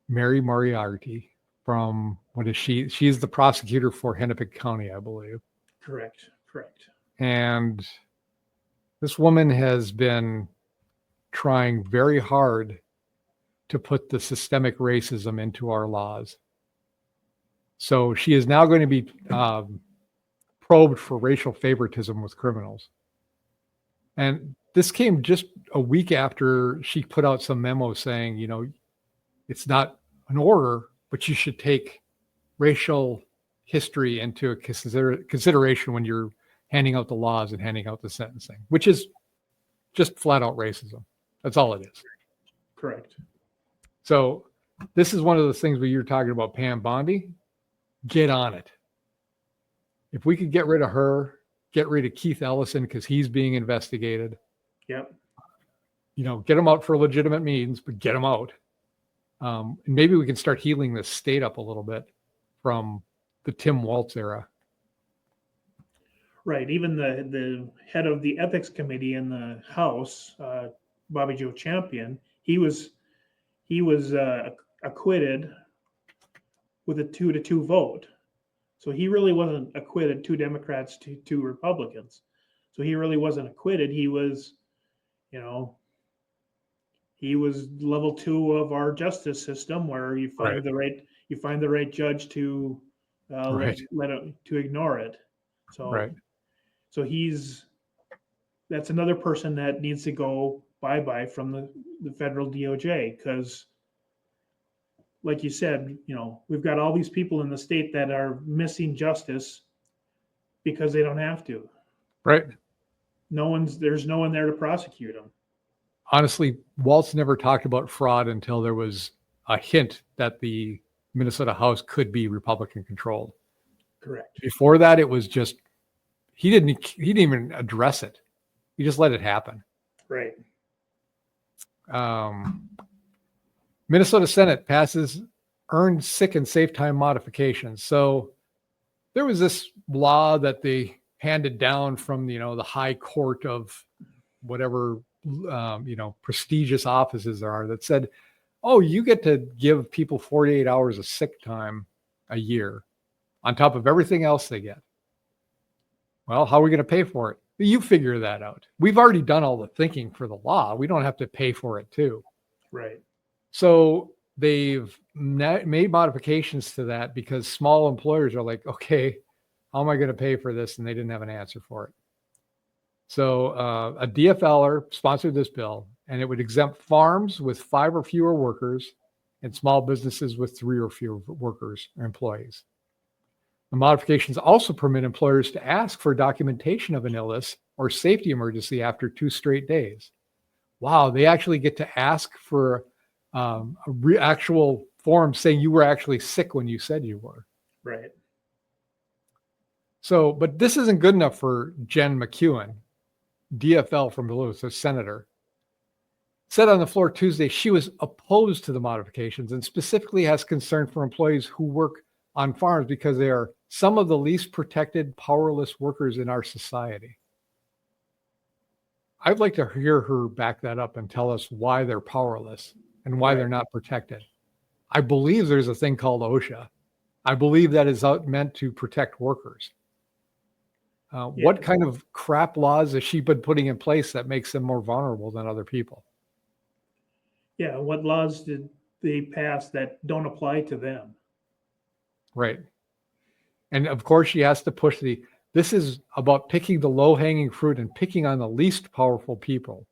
Mary Moriarty from, what is she? She's the prosecutor for Hennepin County, I believe. Correct. And this woman has been trying very hard to put the systemic racism into our laws. So she is now going to be probed for racial favoritism with criminals. And this came just a week after she put out some memo saying, it's not an order, but you should take racial history into consideration when you're handing out the laws and handing out the sentencing, which is just flat out racism. That's all it is. Correct. So this is one of the things where you're talking about Pam Bondi. Get on it. If we could get rid of her, get rid of Keith Ellison because he's being investigated. Yep. Get him out for legitimate means, but get him out. And maybe we can start healing this state up a little bit from the Tim Walz era. Right. Even the head of the ethics committee in the House, Bobby Joe Champion, he was acquitted with a 2-2 vote. So he really wasn't acquitted. 2 Democrats to 2 Republicans. So he really wasn't acquitted. He was, he was level 2 of our justice system, where you find the right judge to to ignore it. So So that's another person that needs to go bye-bye from the federal DOJ, because like you said, we've got all these people in the state that are missing justice because they don't have to. Right. There's no one there to prosecute them. Honestly, Walz never talked about fraud until there was a hint that the Minnesota House could be Republican controlled. Correct. Before that, it was just, he didn't even address it. He just let it happen. Right. Minnesota Senate passes earned sick and safe time modifications. So there was this law that they handed down from, the high court of whatever, prestigious offices there are, that said, oh, you get to give people 48 hours of sick time a year on top of everything else they get. Well, how are we going to pay for it? You figure that out. We've already done all the thinking for the law. We don't have to pay for it too. Right. So they've made modifications to that because small employers are like, okay, how am I going to pay for this? And they didn't have an answer for it. So a DFLer sponsored this bill, and it would exempt farms with 5 or fewer workers and small businesses with 3 or fewer workers or employees. The modifications also permit employers to ask for documentation of an illness or safety emergency after 2 straight days. Wow, they actually get to ask for actual form saying you were actually sick when you said you were. Right. So, but this isn't good enough for Jen McEwen, DFL from Duluth, a senator. Said on the floor Tuesday she was opposed to the modifications and specifically has concern for employees who work on farms because they are some of the least protected, powerless workers in our society. I'd like to hear her back that up and tell us why they're powerless and why they're not protected. I believe there's a thing called OSHA. I believe that is meant to protect workers. What kind of crap laws has she been putting in place that makes them more vulnerable than other people? Yeah, what laws did they pass that don't apply to them? Right. And of course, she has to push this is about picking the low-hanging fruit and picking on the least powerful people.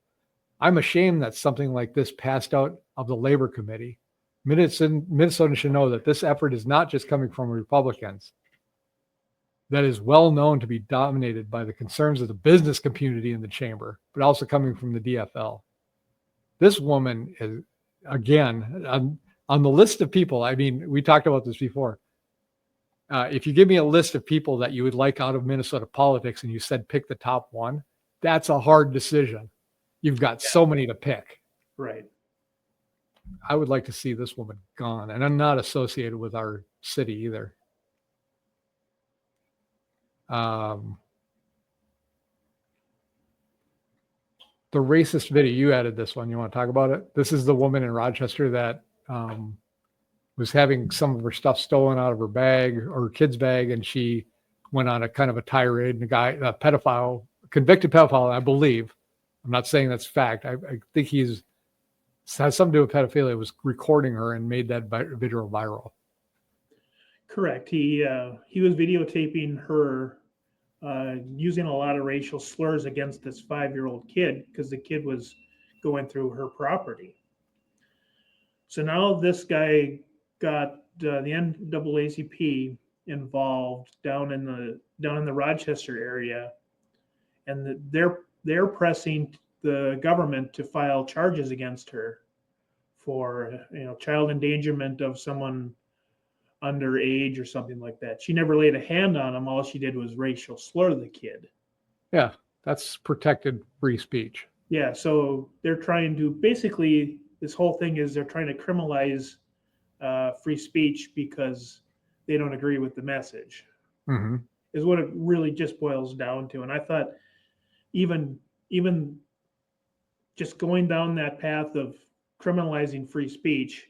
I'm ashamed that something like this passed out of the Labor Committee. Minnesota should know that this effort is not just coming from Republicans. That is well known to be dominated by the concerns of the business community in the chamber, but also coming from the DFL. This woman is, again, on the list of people, I mean, we talked about this before. If you give me a list of people that you would like out of Minnesota politics and you said pick the top one, that's a hard decision. You've got so many to pick. Right. I would like to see this woman gone, and I'm not associated with our city either. The racist video, you added this one. You want to talk about it? This is the woman in Rochester that was having some of her stuff stolen out of her bag or her kid's bag, and she went on a kind of a tirade. And a convicted pedophile, I believe. I'm not saying that's fact. I think has something to do with pedophilia. Was recording her and made that video viral. Correct. He was videotaping her using a lot of racial slurs against this 5-year-old kid because the kid was going through her property. So now this guy got the NAACP involved down in the Rochester area, and they're pressing the government to file charges against her for child endangerment of someone underage or something like that. She never laid a hand on him. All she did was racial slur the kid. Yeah, that's protected free speech. Yeah, so they're trying to basically, this whole thing is they're trying to criminalize free speech because they don't agree with the message. Mm-hmm. Is what it really just boils down to. And I thought even just going down that path of criminalizing free speech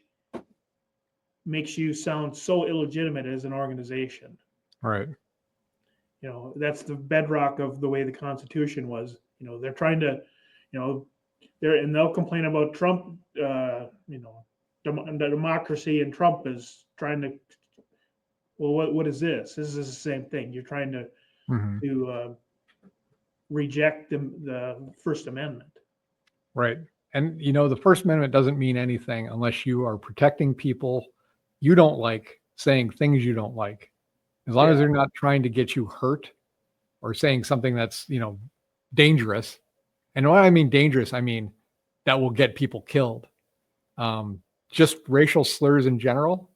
makes you sound so illegitimate as an organization. Right. That's the bedrock of the way the Constitution was. They're trying to, they'll complain about Trump, the democracy, and Trump is trying to, well, what is this? This is the same thing. You're trying to reject the First Amendment. Right. And, the First Amendment doesn't mean anything unless you are protecting people you don't like, saying things you don't like. As long as they're not trying to get you hurt or saying something that's, dangerous. And when I mean dangerous, I mean that will get people killed. Just racial slurs in general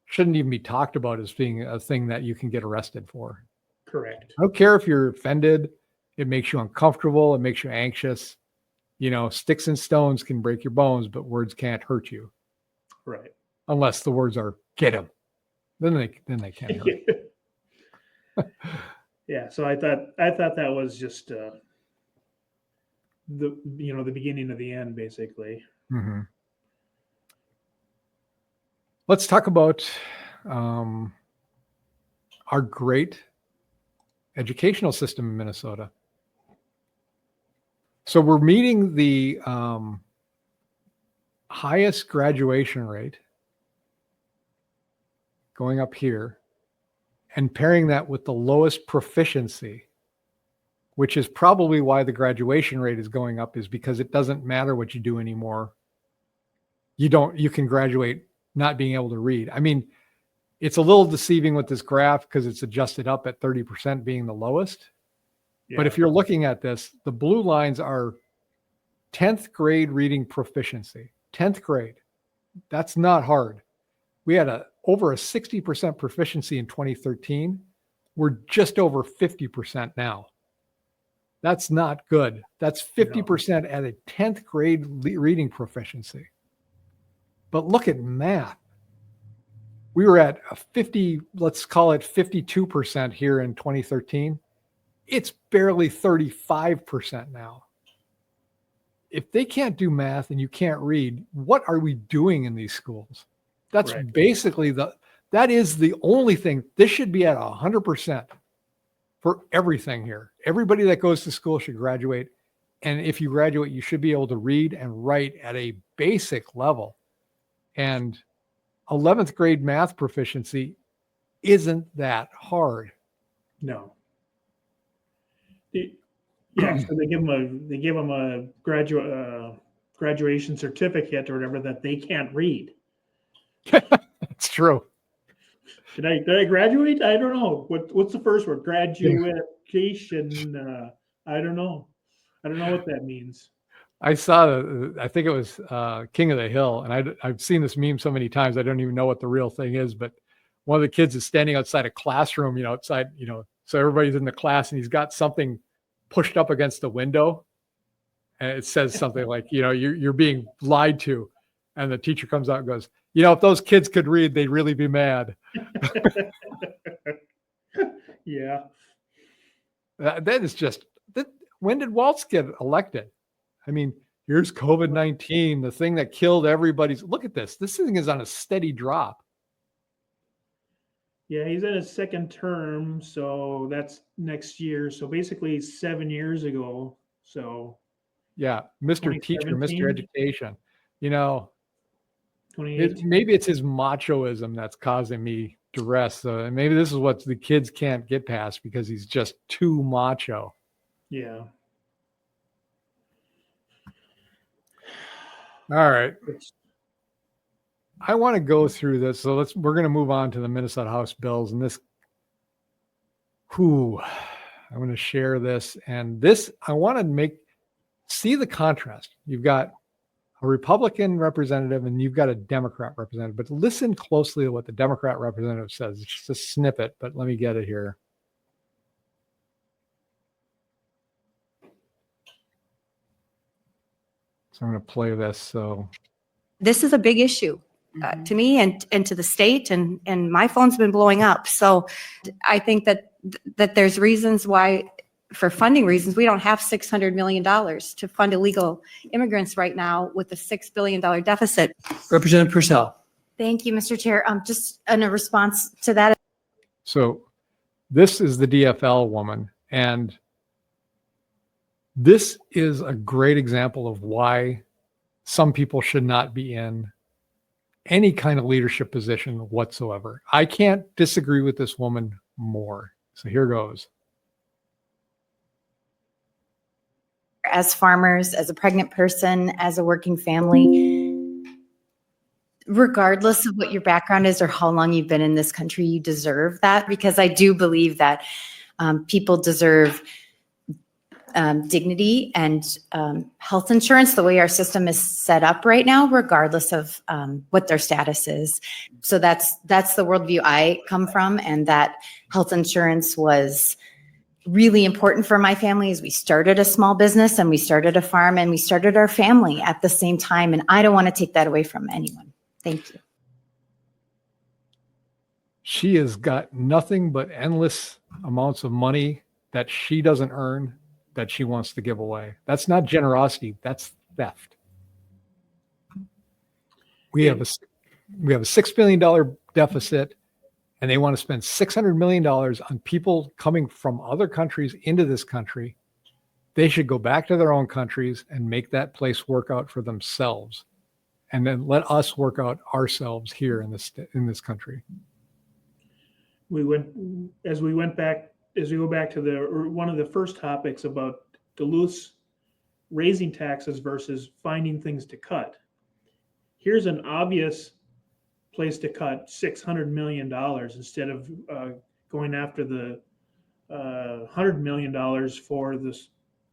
shouldn't even be talked about as being a thing that you can get arrested for. Correct. I don't care if you're offended. It makes you uncomfortable. It makes you anxious. Sticks and stones can break your bones, but words can't hurt you. Right. Unless the words are "get him," then they can't hurt. Yeah. So I thought that was just the beginning of the end, basically. Mm-hmm. Let's talk about our great educational system in Minnesota. So we're meeting the highest graduation rate, going up here, and pairing that with the lowest proficiency, which is probably why the graduation rate is going up, is because it doesn't matter what you do anymore. You can graduate not being able to read. I mean, it's a little deceiving with this graph because it's adjusted up at 30% being the lowest. Yeah. But if you're looking at this, the blue lines are 10th grade reading proficiency. 10th grade. That's not hard. We had over a 60% proficiency in 2013. We're just over 50% now. That's not good. That's 50% at a 10th grade reading proficiency. But look at math. We were at a 50, let's call it 52% here in 2013. It's barely 35% now. If they can't do math and you can't read, what are we doing in these schools? That's right. Basically that is the only thing. This should be at 100% for everything here. Everybody that goes to school should graduate. And if you graduate, you should be able to read and write at a basic level. And 11th grade math proficiency isn't that hard. No. Yeah, so they give them a graduation certificate or whatever that they can't read. It's true. Did I graduate? I don't know. What's the first word? Graduation. I don't know. I don't know what that means. I think it was King of the Hill, and I've seen this meme so many times I don't even know what the real thing is. But one of the kids is standing outside a classroom, outside, so everybody's in the class, and he's got something pushed up against the window, and it says something like, you're being lied to, and the teacher comes out and goes, if those kids could read, they'd really be mad. Yeah. That is just that. When did Waltz get elected? I mean, here's COVID-19, the thing that killed everybody's. Look at this. This thing is on a steady drop. Yeah, he's in his second term, so that's next year. So basically 7 years ago. So yeah, Mr. Teacher, Mr. Education. Maybe it's his machoism that's causing me duress. So maybe this is what the kids can't get past because he's just too macho. Yeah. All right. I want to go through this. So we're going to move on to the Minnesota House bills. And this, I'm going to share this. And this, I want to see the contrast. You've got a Republican representative and you've got a Democrat representative, but listen closely to what the Democrat representative says. It's just a snippet, but let me get it here. So I'm going to play this. So this is a big issue to me and to the state, and my phone's been blowing up. So I think that there's reasons why, for funding reasons, we don't have $600 million to fund illegal immigrants right now with a $6 billion deficit. Representative Purcell. Thank you, Mr. Chair. Just in a response to that. So this is the DFL woman, and this is a great example of why some people should not be in any kind of leadership position whatsoever. I can't disagree with this woman more. So here goes. As farmers, as a pregnant person, as a working family, regardless of what your background is or how long you've been in this country, you deserve that, because I do believe that people deserve dignity and health insurance the way our system is set up right now, regardless of what their status is. So that's the worldview I come from, and that health insurance was really important for my family as we started a small business and we started a farm and we started our family at the same time. And I don't want to take that away from anyone. Thank you. She has got nothing but endless amounts of money that she doesn't earn that she wants to give away. That's not generosity. That's theft. We have a $6 billion deficit, and they want to spend $600 million on people coming from other countries into this country. They should go back to their own countries and make that place work out for themselves, and then let us work out ourselves here in this country. We go back to one of the first topics about Duluth's raising taxes versus finding things to cut. Here's an obvious place to cut $600 million instead of going after the $100 million for the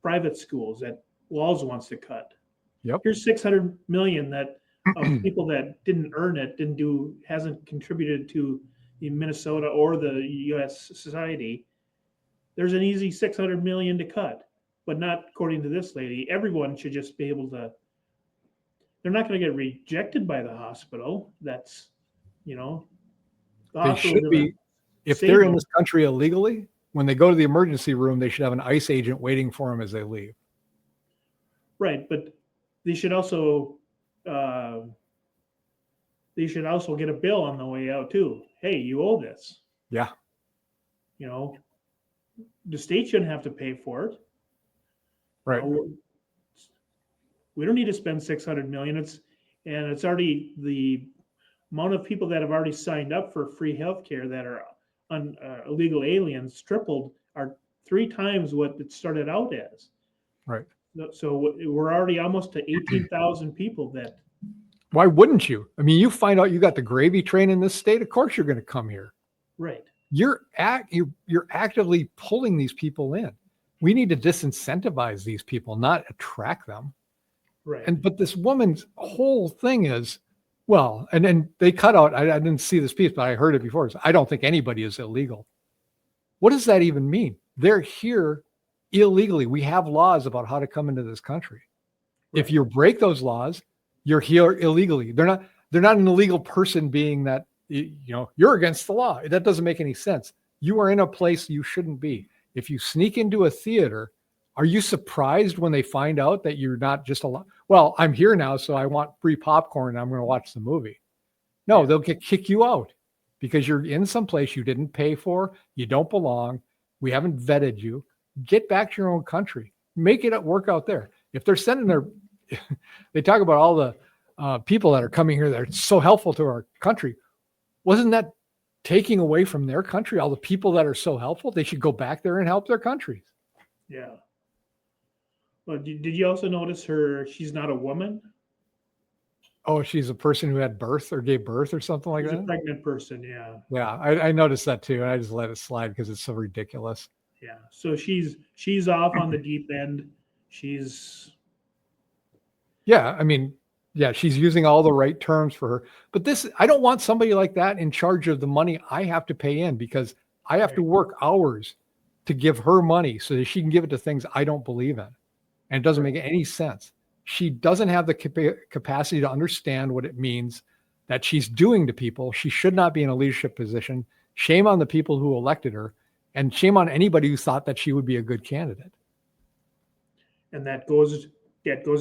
private schools that Walls wants to cut. Yep. Here's $600 million that of people that didn't earn it, hasn't contributed to the Minnesota or the U.S. society. There's an easy $600 million to cut, but not according to this lady. Everyone should just be able to. They're not going to get rejected by the hospital. That's, They should be. If they're in this country illegally, when they go to the emergency room, they should have an ICE agent waiting for them as they leave. Right, but they should also get a bill on the way out too. Hey, you owe this. Yeah. The state shouldn't have to pay for it. Right. We don't need to spend $600 million. It's already the amount of people that have already signed up for free healthcare that are illegal aliens are 3 times what it started out as. Right. So we're already almost to 18,000 people that. Why wouldn't you? I mean, you find out you got the gravy train in this state, of course you're going to come here. Right. You're actively pulling these people in. We need to disincentivize these people, not attract them. Right. But this woman's whole thing is, well, and then they cut out, I didn't see this piece, but I heard it before. I don't think anybody is illegal. What does that even mean? They're here illegally. We have laws about how to come into this country. Right. If you break those laws, you're here illegally. They're not an illegal person being that, you're against the law. That doesn't make any sense. You are in a place you shouldn't be. If you sneak into a theater, are you surprised when they find out that you're not just well, I'm here now, so I want free popcorn and I'm going to watch the movie. No, they'll kick you out because you're in some place you didn't pay for. You don't belong. We haven't vetted you. Get back to your own country. Make it work out there. If they're sending they talk about all the people that are coming here that are so helpful to our country. Wasn't that taking away from their country all the people that are so helpful. They should go back there and help their countries. Yeah. Well, did you also notice she's not a woman? Oh, she's a person who had birth or gave birth or something like She's that? a pregnant person, yeah. Yeah, I noticed that too. And I just let it slide because it's so ridiculous. Yeah. So she's off on the deep end. Yeah, I mean, yeah, she's using all the right terms for her. But I don't want somebody like that in charge of the money I have to pay in, because I have to work hours to give her money so that she can give it to things I don't believe in. And it doesn't make any sense. She doesn't have the capacity to understand what it means that she's doing to people. She should not be in a leadership position. Shame on the people who elected her, and shame on anybody who thought that she would be a good candidate. And that goes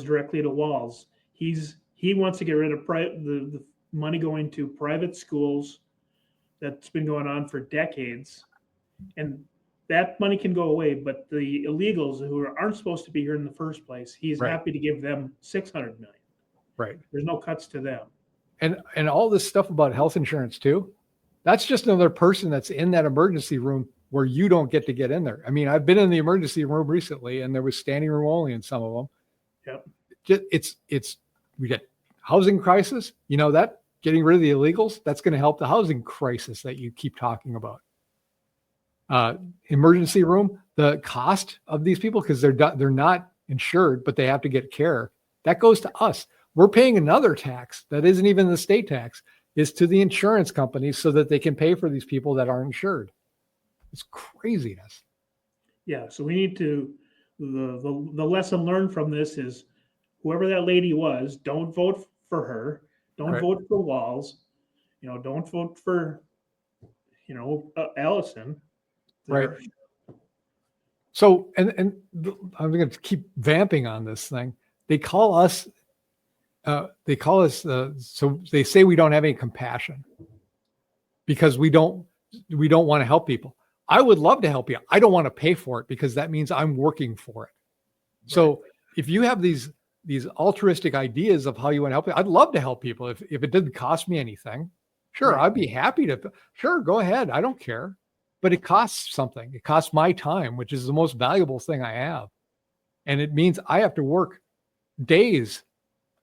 directly to Walz. He wants to get rid of the money going to private schools that's been going on for decades. And that money can go away, but the illegals who aren't supposed to be here in the first place, he's happy to give them $600 million. Right. There's no cuts to them. And all this stuff about health insurance too, that's just another person that's in that emergency room where you don't get to get in there. I mean, I've been in the emergency room recently, and there was standing room only in some of them. Yep. We get housing crisis, that getting rid of the illegals, that's going to help the housing crisis that you keep talking about. Emergency room, the cost of these people, because they're not insured, but they have to get care. That goes to us. We're paying another tax that isn't even the state tax, is to the insurance companies so that they can pay for these people that aren't insured. It's craziness. Yeah. So we need to, the lesson learned from this is whoever that lady was, don't vote for her. Don't vote for Walz. Don't vote for, Allison. Right. So, and I'm going to keep vamping on this thing. They call us, so they say we don't have any compassion because we don't want to help people. I would love to help you. I don't want to pay for it because that means I'm working for it. So if you have these altruistic ideas of how you want to help people, I'd love to help people. If it didn't cost me anything, sure, I'd be happy to. Sure, go ahead. I don't care. But it costs something. It costs my time, which is the most valuable thing I have. And it means I have to work days,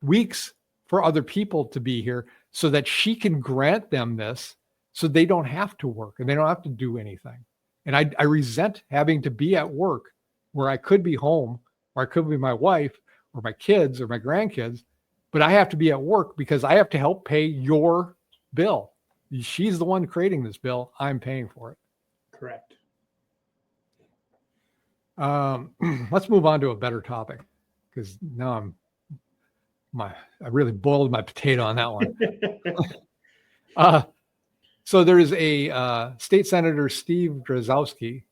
weeks for other people to be here so that she can grant them this so they don't have to work and they don't have to do anything. And I resent having to be at work where I could be home, or I could be my wife or my kids or my grandkids, but I have to be at work because I have to help pay your bill. She's the one creating this bill. I'm paying for it. Correct. Let's move on to a better topic, because now I really boiled my potato on that one. So there is a state senator, Steve Drazkowski,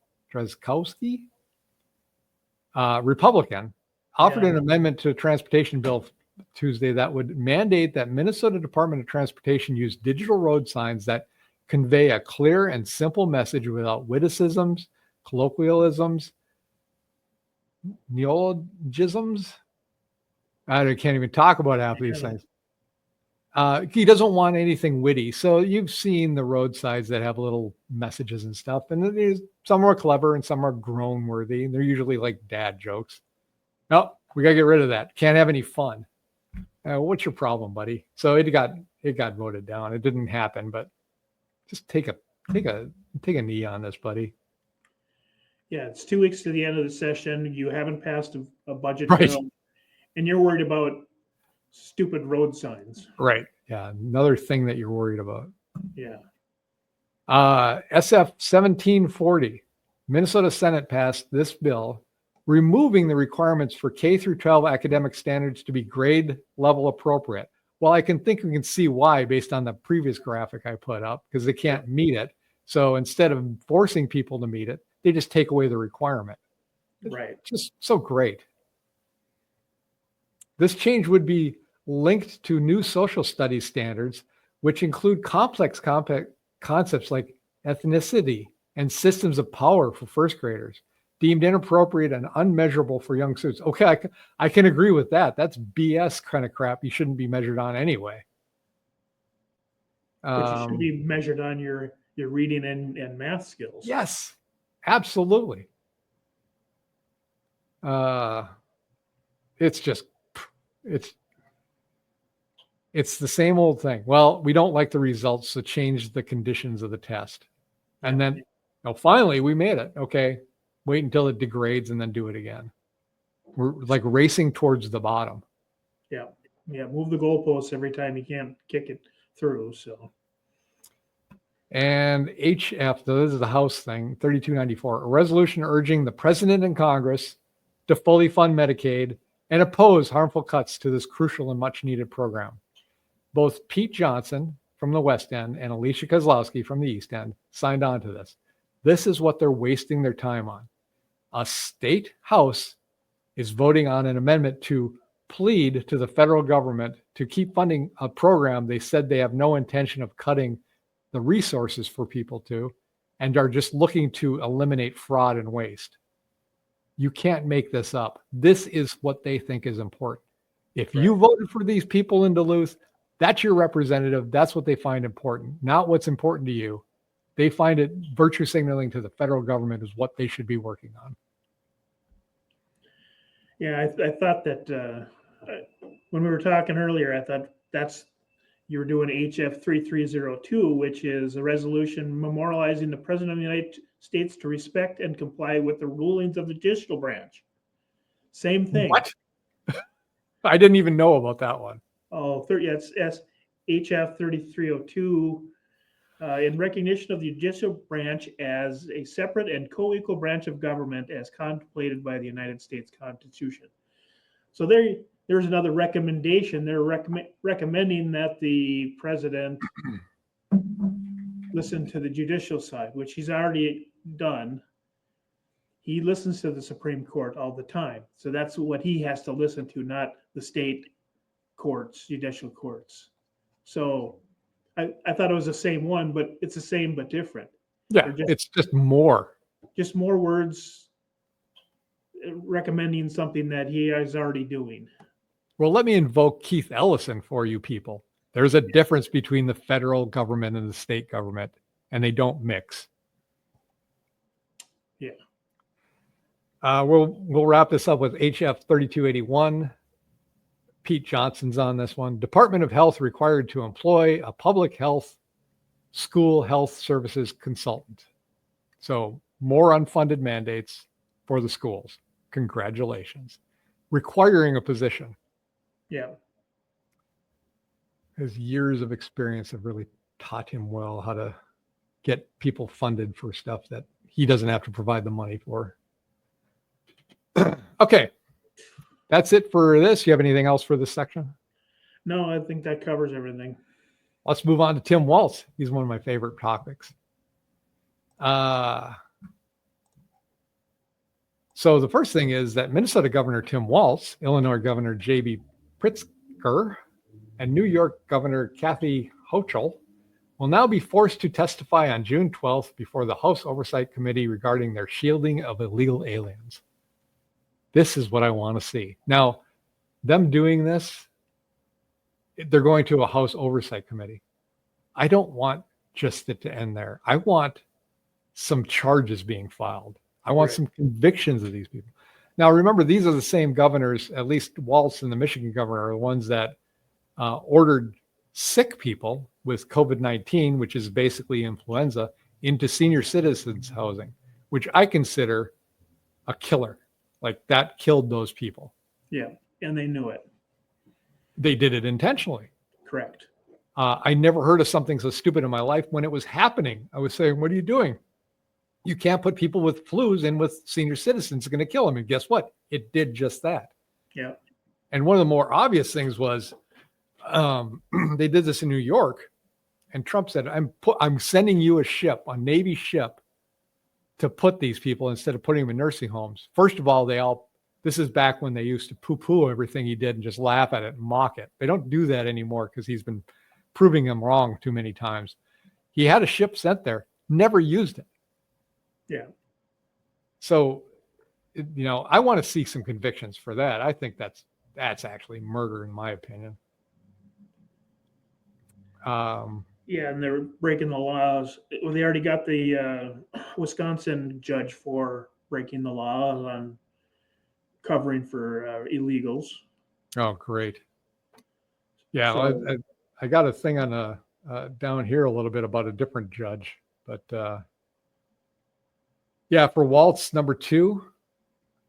Republican, offered an amendment to a transportation bill Tuesday that would mandate that Minnesota Department of Transportation use digital road signs that convey a clear and simple message without witticisms, colloquialisms, neologisms. I can't even talk about half of these things. He doesn't want anything witty. So you've seen the road signs that have little messages and stuff. And some are clever and some are groan worthy. They're usually like dad jokes. No, we got to get rid of that. Can't have any fun. What's your problem, buddy? So it got voted down. It didn't happen, but just take a knee on this, buddy. Yeah, it's 2 weeks to the end of the session. You haven't passed a budget bill, and you're worried about stupid road signs. Right. Yeah. Another thing that you're worried about. Yeah. SF 1740, Minnesota Senate passed this bill, removing the requirements for K through 12 academic standards to be grade level appropriate. Well, we can see why based on the previous graphic I put up, because they can't meet it. So instead of forcing people to meet it, they just take away the requirement. Right. Just so great. This change would be linked to new social studies standards, which include complex concepts like ethnicity and systems of power for first graders, deemed inappropriate and unmeasurable for young students. Okay, I can agree with that. That's BS kind of crap you shouldn't be measured on anyway. But you should be measured on your your reading and math skills. Yes, absolutely. It's just, it's the same old thing. Well, we don't like the results, so change the conditions of the test. And then, finally, we made it. Okay, wait until it degrades and then do it again. We're like racing towards the bottom. Yeah. Move the goalposts every time you can't kick it through. So. And HF, this is the House thing, 3294, a resolution urging the president and Congress to fully fund Medicaid and oppose harmful cuts to this crucial and much needed program. Both Pete Johnson from the West End and Alicia Kozlowski from the East End signed on to this. This is what they're wasting their time on. A state house is voting on an amendment to plead to the federal government to keep funding a program they said they have no intention of cutting the resources for people to, and are just looking to eliminate fraud and waste. You can't make this up. This is what they think is important. If you voted for these people in Duluth, that's your representative. That's what they find important, not what's important to you. They find it virtue signaling to the federal government is what they should be working on. Yeah, I thought that when we were talking earlier, I thought you were doing HF 3302, which is a resolution memorializing the President of the United States to respect and comply with the rulings of the judicial branch. Same thing. What? I didn't even know about that one. Oh, it's HF 3302 in recognition of the judicial branch as a separate and co-equal branch of government as contemplated by the United States Constitution. So there's another recommendation. They're recommending that the president listen to the judicial side, which he's already done. He listens to the Supreme Court all the time. So that's what he has to listen to, not the state courts, judicial courts. So I thought it was the same one, but it's the same but different. Yeah, it's just more. Just more words recommending something that he is already doing. Well, let me invoke Keith Ellison for you people. There's a difference between the federal government and the state government, and they don't mix. Yeah. We'll wrap this up with HF 3281. Pete Johnson's on this one. Department of Health required to employ a public health school health services consultant. So more unfunded mandates for the schools. Congratulations. Requiring a position. Yeah. His years of experience have really taught him well how to get people funded for stuff that he doesn't have to provide the money for. Okay. That's it for this. You have anything else for this section? No, I think that covers everything. Let's move on to Tim Walz. He's one of my favorite topics. So the first thing is that Minnesota Governor Tim Walz, Illinois Governor J.B. Pritzker, and New York Governor Kathy Hochul will now be forced to testify on June 12th before the House Oversight Committee regarding their shielding of illegal aliens. This is what I want to see. Now, them doing this, they're going to a House Oversight Committee. I don't want just it to end there. I want some charges being filed. I want some convictions of these people. Now, remember, these are the same governors, at least Walz and the Michigan governor, are the ones that ordered sick people with COVID-19, which is basically influenza, into senior citizens housing, which I consider a killer. Like, that killed those people. Yeah, and they knew it. They did it intentionally. Correct. I never heard of something so stupid in my life. When it was happening, I was saying, what are you doing? You can't put people with flus in with senior citizens. It's going to kill them. And guess what? It did just that. Yeah. And one of the more obvious things was they did this in New York. And Trump said, I'm sending you a ship, a Navy ship, to put these people instead of putting them in nursing homes. First of all, this is back when they used to poo-poo everything he did and just laugh at it and mock it. They don't do that anymore because he's been proving them wrong too many times. He had a ship sent there, never used it. Yeah. So, I want to see some convictions for that. I think that's actually murder in my opinion. Yeah, and they're breaking the laws. Well, they already got the Wisconsin judge for breaking the laws on covering for illegals. Oh, great. Yeah, So I got a thing on down here a little bit about a different judge, but yeah, for Waltz number 2,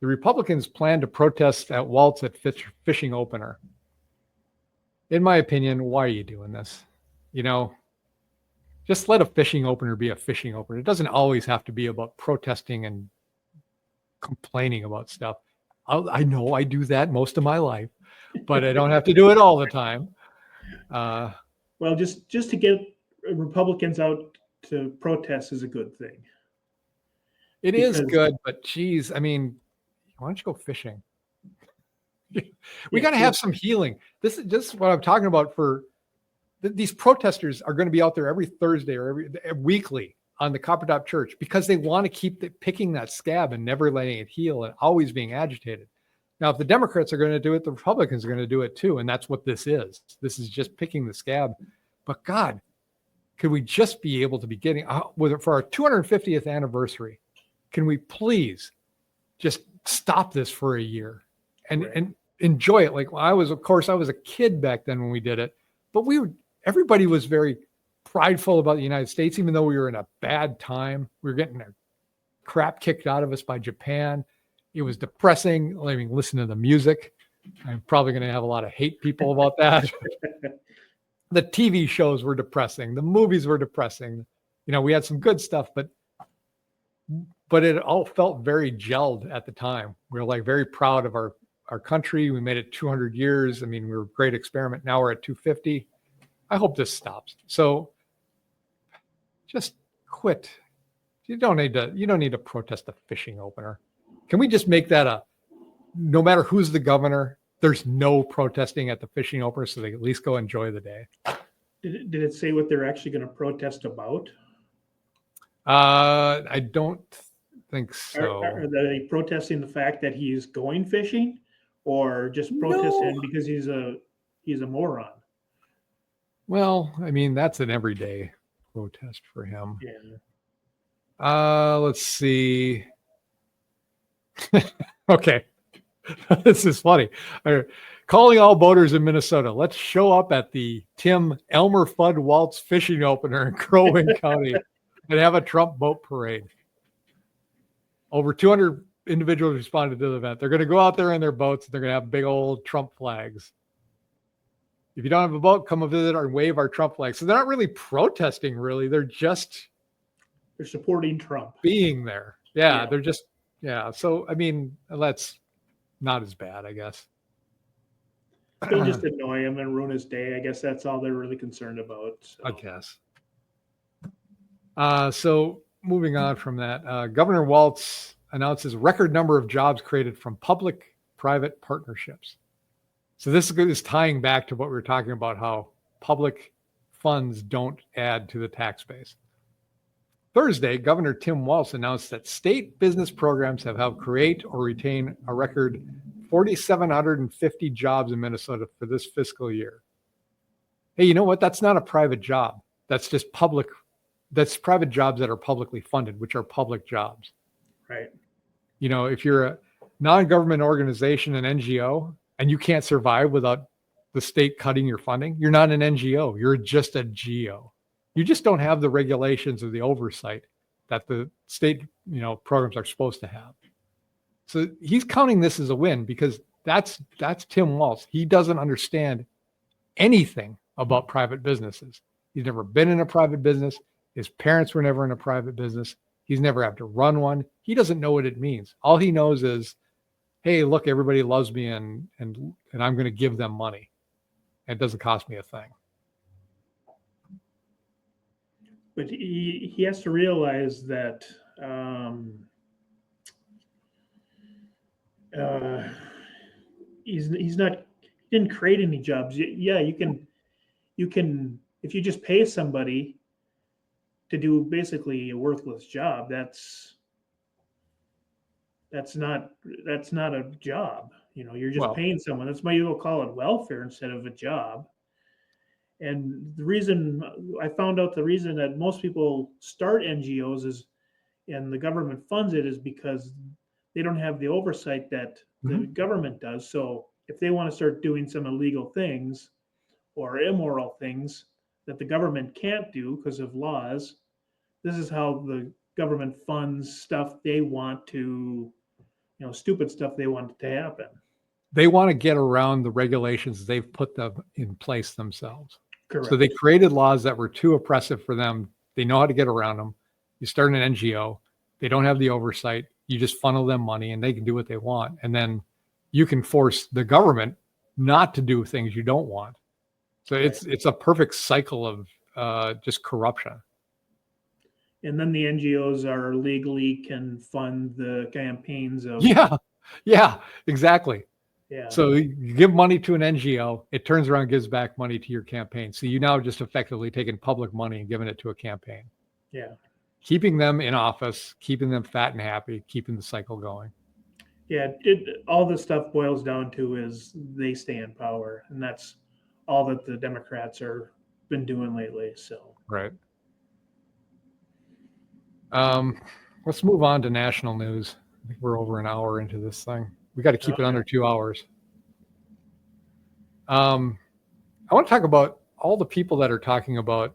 the Republicans plan to protest at Waltz at fishing opener. In my opinion, why are you doing this? You know, just let a fishing opener be a fishing opener. It doesn't always have to be about protesting and complaining about stuff. I know I do that most of my life, but I don't have to do it all the time. well, just to get Republicans out to protest is a good thing. It is good, but geez, I mean, why don't you go fishing? We got to have some healing. This is just what I'm talking about. For these protesters are going to be out there every Thursday or every weekly on the Copper Top Church because they want to keep picking that scab and never letting it heal and always being agitated. Now, if the Democrats are going to do it, the Republicans are going to do it too, and that's what this is. This is just picking the scab. But God, could we just be able to be getting for our 250th anniversary? Can we please just stop this for a year and enjoy it? Like I was a kid back then when we did it, but everybody was very prideful about the United States, even though we were in a bad time. We were getting our crap kicked out of us by Japan. It was depressing. I mean, listen to the music. I'm probably going to have a lot of hate people about that. The TV shows were depressing. The movies were depressing. You know, we had some good stuff, but it all felt very gelled at the time. We were like very proud of our country. We made it 200 years. I mean, we were a great experiment. Now we're at 250. I hope this stops. So just quit. You don't need to protest a fishing opener. Can we just make that no matter who's the governor, there's no protesting at the fishing opener, so they at least go enjoy the day. Did it say what they're actually going to protest about? I don't think so. Are they protesting the fact that he's going fishing, or just protesting because he's a moron? Well, I mean, that's an everyday protest for him. Yeah. Let's see. Okay. This is funny. Calling all boaters in Minnesota. Let's show up at the Tim Elmer Fudd Waltz fishing opener in Crow Wing County and have a Trump boat parade. Over 200 individuals responded to the event. They're going to go out there in their boats. And they're going to have big old Trump flags. If you don't have a boat, come visit and wave our Trump flag. So they're not really protesting, really. They're supporting Trump. Being there. Yeah. They're just, So, I mean, that's not as bad, I guess. They'll just annoy him and ruin his day. I guess that's all they're really concerned about. So. I guess. So moving on from that, Governor Waltz announces record number of jobs created from public-private partnerships. So this is tying back to what we were talking about, how public funds don't add to the tax base. Thursday, Governor Tim Walz announced that state business programs have helped create or retain a record 4,750 jobs in Minnesota for this fiscal year. Hey, you know what? That's not a private job. That's just public. That's private jobs that are publicly funded, which are public jobs. Right. You know, if you're a non-government organization, an NGO, and you can't survive without the state cutting your funding, you're not an NGO. You're just a GO. You just don't have the regulations or the oversight that the state, programs are supposed to have. So he's counting this as a win because that's Tim Walz. He doesn't understand anything about private businesses. He's never been in a private business. His parents were never in a private business. He's never had to run one. He doesn't know what it means. All he knows is, hey, look, everybody loves me and I'm going to give them money. It doesn't cost me a thing. But he has to realize that he didn't create any jobs. Yeah, you can if you just pay somebody to do basically a worthless job, that's not a job. You're just paying someone. That's why you'll call it welfare instead of a job. And the reason I found out the reason that most people start NGOs is, and the government funds it, is because they don't have the oversight that the government does. So if they want to start doing some illegal things or immoral things that the government can't do because of laws, this is how the government funds stuff they want to, stupid stuff they want to happen. They want to get around the regulations they've put them in place themselves. Correct. So they created laws that were too oppressive for them. They know how to get around them. You start an NGO, they don't have the oversight. You just funnel them money and they can do what they want. And then you can force the government not to do things you don't want. So it's a perfect cycle of just corruption. And then the NGOs are legally can fund the campaigns of. Yeah, exactly. Yeah. So you give money to an NGO, it turns around and gives back money to your campaign. So you now just effectively taking public money and giving it to a campaign. Yeah. Keeping them in office, keeping them fat and happy, keeping the cycle going. Yeah, all this stuff boils down to is they stay in power, and that's all that the Democrats are been doing lately. So right. Let's move on to national news. I think we're over an hour into this thing. We got to keep it under 2 hours. I want to talk about all the people that are talking about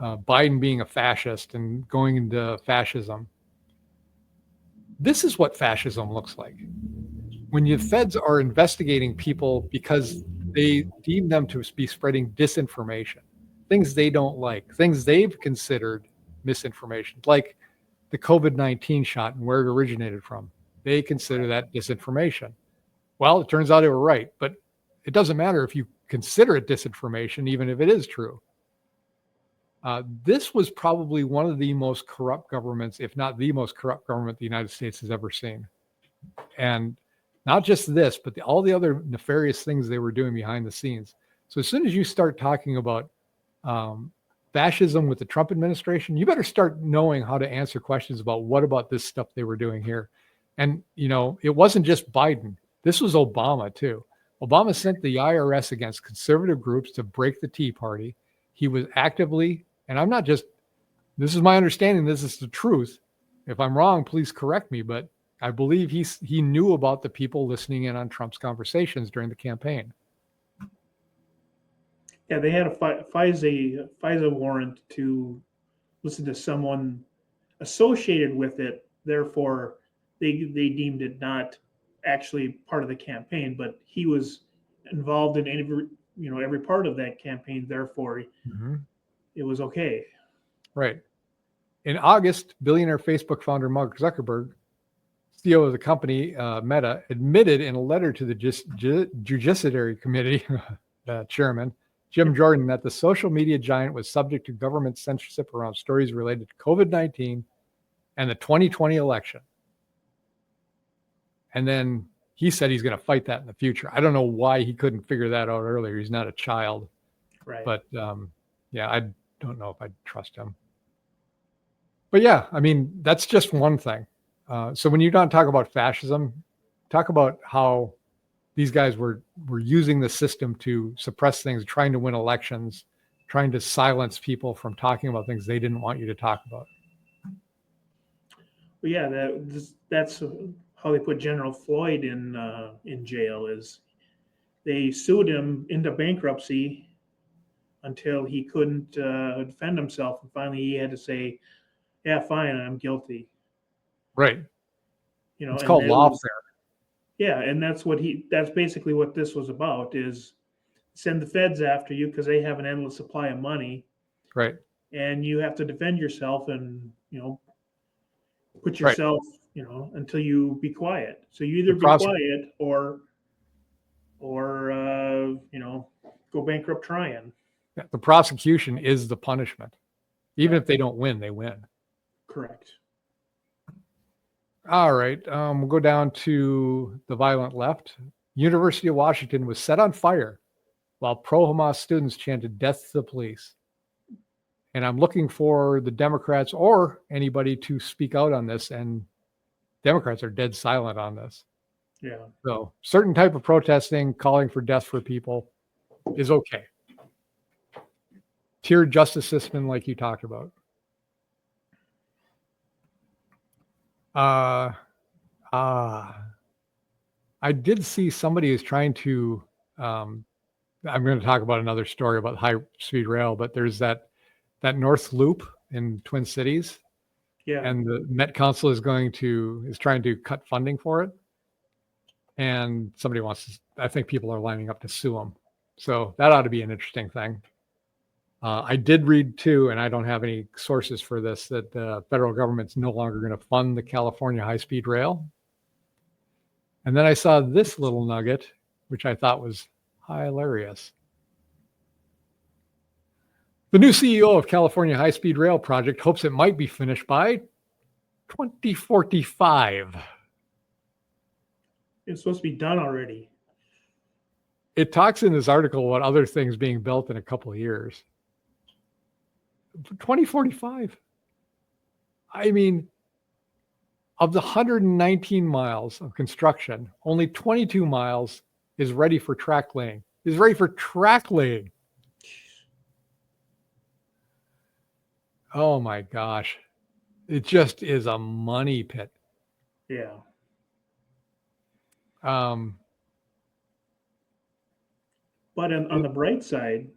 Biden being a fascist and going into fascism. This is what fascism looks like. When the feds are investigating people because they deem them to be spreading disinformation, things they don't like, things they've considered misinformation, like the COVID-19 shot and where it originated from. They consider that disinformation. Well, it turns out they were right, but it doesn't matter if you consider it disinformation, even if it is true. This was probably one of the most corrupt governments, if not the most corrupt government the United States has ever seen. And not just this, but all the other nefarious things they were doing behind the scenes. So as soon as you start talking about fascism with the Trump administration, you better start knowing how to answer questions about what about this stuff they were doing here. And, it wasn't just Biden. This was Obama, too. Obama sent the IRS against conservative groups to break the Tea Party. He was actively, and I'm not just, this is my understanding, this is the truth. If I'm wrong, please correct me, but I believe he knew about the people listening in on Trump's conversations during the campaign. Yeah, they had a FISA warrant to listen to someone associated with it. Therefore, they deemed it not actually part of the campaign, but he was involved in every part of that campaign. Therefore, it was okay. Right. In August, billionaire Facebook founder Mark Zuckerberg, CEO of the company Meta, admitted in a letter to the Judiciary Committee chairman Jim Jordan that the social media giant was subject to government censorship around stories related to COVID-19 and the 2020 election. And then he said he's going to fight that in the future. I don't know why he couldn't figure that out earlier. He's not a child. Right. But I don't know if I'd trust him. But yeah, I mean, that's just one thing. So when you don't talk about fascism, talk about how these guys were using the system to suppress things, trying to win elections, trying to silence people from talking about things they didn't want you to talk about. Well, yeah, that's how they put General Floyd in jail. Is they sued him into bankruptcy until he couldn't defend himself, and finally he had to say, "Yeah, fine, I'm guilty." Right. It's called lawfare. Yeah, and that's basically what this was about, is send the feds after you because they have an endless supply of money. Right. And you have to defend yourself and, put yourself, until you be quiet. So you either be quiet or go bankrupt trying. Yeah, the prosecution is the punishment. Even if they don't win, they win. Correct. All right. We'll go down to the violent left. University of Washington was set on fire while pro-Hamas students chanted death to the police. And I'm looking for the Democrats or anybody to speak out on this. And Democrats are dead silent on this. Yeah. So certain type of protesting, calling for death for people is okay. tiered justice system like you talked about. I did see somebody is trying to, I'm going to talk about another story about high speed rail, but there's that North Loop in Twin Cities. Yeah. And the Met Council is trying to cut funding for it. And somebody I think people are lining up to sue them. So that ought to be an interesting thing. I did read too, and I don't have any sources for this, that the federal government's no longer going to fund the California high-speed rail. And then I saw this little nugget, which I thought was hilarious. The new CEO of California High-Speed Rail Project hopes it might be finished by 2045. It's supposed to be done already. It talks in this article about other things being built in a couple of years. 2045. I mean, of the 119 miles of construction, only 22 miles is ready for track laying. Oh my gosh. It just is a money pit. Yeah. But on the bright side,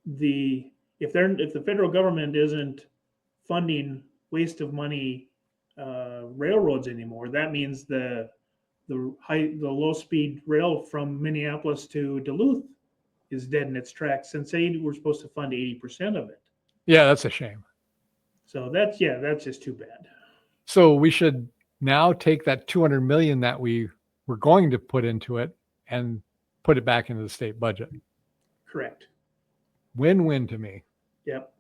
if the federal government isn't funding waste of money railroads anymore, that means the low speed rail from Minneapolis to Duluth is dead in its tracks, since they were supposed to fund 80% of it. Yeah, that's a shame. So that's just too bad. So we should now take that 200 million that we were going to put into it and put it back into the state budget. Correct. Win-win to me. Yep.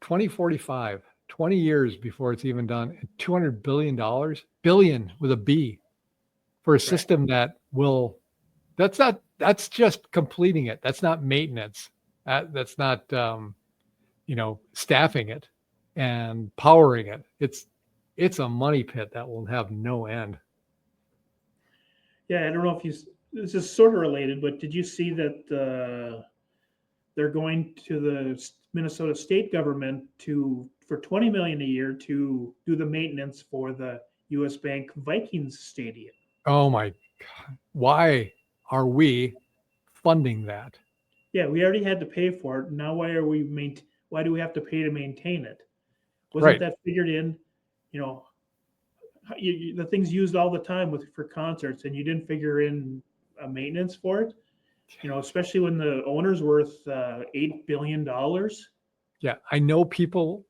2045, 20 years before it's even done, $200 billion, billion with a B, for a system that will, that's just completing it. That's not maintenance. That's not, staffing it and powering it. It's a money pit that will have no end. Yeah, I don't know if this is sort of related, but did you see that they're going to the Minnesota state government for $20 million a year to do the maintenance for the U.S. Bank Vikings Stadium? Oh my God. Why are we funding that? Yeah, we already had to pay for it. Now why do we have to pay to maintain it? Wasn't Right. that figured in? The thing's used all the time for concerts, and you didn't figure in maintenance for it. Especially when the owner's worth $8 billion. Yeah, I know people.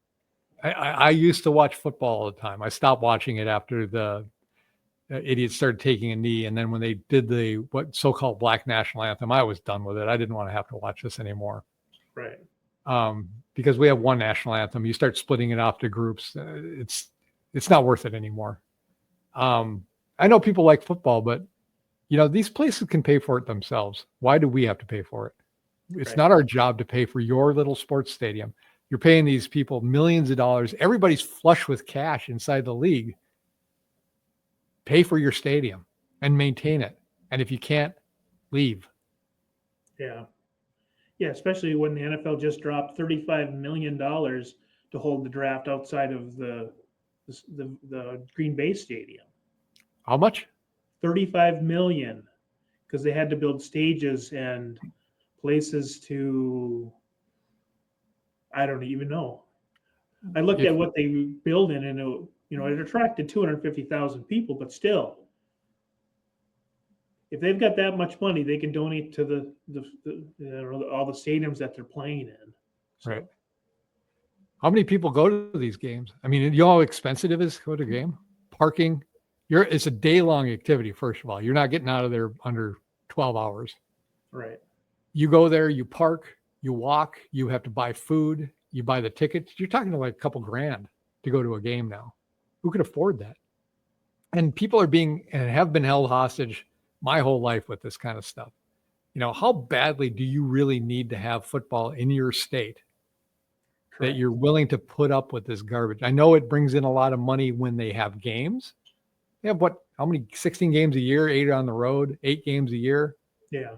I used to watch football all the time. I stopped watching it after the idiots started taking a knee, and then when they did the so-called Black National Anthem, I was done with it. I didn't want to have to watch this anymore. Right. Because we have one national anthem. You start splitting it off to groups. It's not worth it anymore. I know people like football, but these places can pay for it themselves. Why do we have to pay for it? It's not our job to pay for your little sports stadium. You're paying these people millions of dollars. Everybody's flush with cash inside the league. Pay for your stadium and maintain it. And if you can't, leave. Yeah. Yeah, especially when the NFL just dropped $35 million to hold the draft outside of the Green Bay Stadium. How much? $35 million, because they had to build stages and places to, I don't even know. I looked at what they build in, and it attracted 250,000 people, but still, if they've got that much money, they can donate to all the stadiums that they're playing in. So. Right. How many people go to these games? I mean, you know how expensive it is to go to a game? Parking. It's a day-long activity, first of all. You're not getting out of there under 12 hours. Right. You go there, you park, you walk, you have to buy food, you buy the tickets. You're talking like a couple grand to go to a game now. Who could afford that? And people are being and have been held hostage my whole life with this kind of stuff. How badly do you really need to have football in your state? Correct. That you're willing to put up with this garbage? I know it brings in a lot of money when they have games. They have how many, 16 games a year, 8 on the road, 8 games a year. Yeah.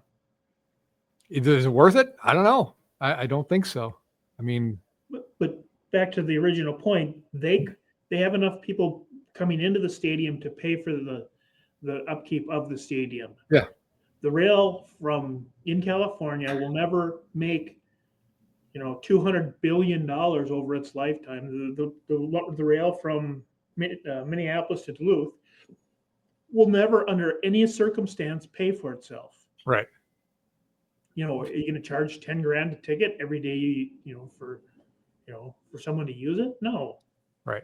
Is it worth it? I don't know. I don't think so. I mean, But back to the original point, they have enough people coming into the stadium to pay for the upkeep of the stadium. Yeah. The rail from in California will never make, $200 billion over its lifetime. The rail from Minneapolis to Duluth will never, under any circumstance, pay for itself. right. Are you going to charge 10 grand a ticket every day? For someone to use it? No. Right.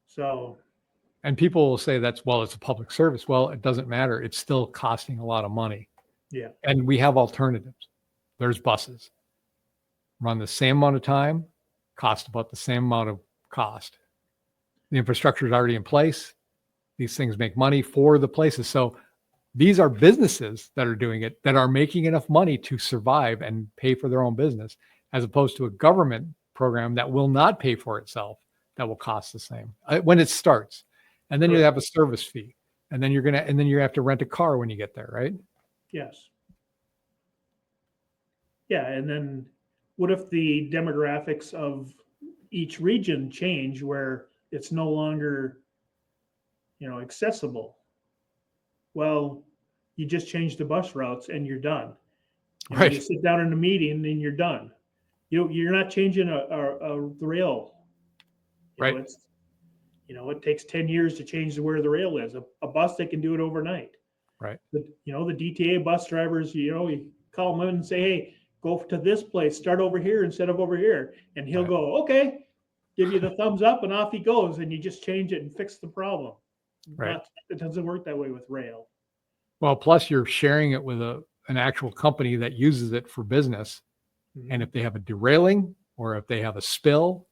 So. And people will say it's a public service. Well, it doesn't matter. It's still costing a lot of money. Yeah. And we have alternatives. There's buses. Run the same amount of time, cost about the same amount of cost. The infrastructure is already in place. These things make money for the places. So these are businesses that are doing it, that are making enough money to survive and pay for their own business, as opposed to a government program that will not pay for itself, that will cost the same when it starts. And then you have a service fee, and then you have to rent a car when you get there, right? Yes. Yeah, and then what if the demographics of each region change where it's no longer, accessible? Well, you just change the bus routes and you're done. Right. You sit down in a meeting and you're done. You're not changing the rail. Right. It takes 10 years to change where the rail is. A bus, they can do it overnight. Right. The DTA bus drivers, you call them in and say, hey, go to this place, start over here instead of over here. And he'll go, okay, give you the thumbs up, and off he goes. And you just change it and fix the problem. Right. It doesn't work that way with rail. Well, plus you're sharing it with an actual company that uses it for business. Mm-hmm. And if they have a derailing, or if they have a spill,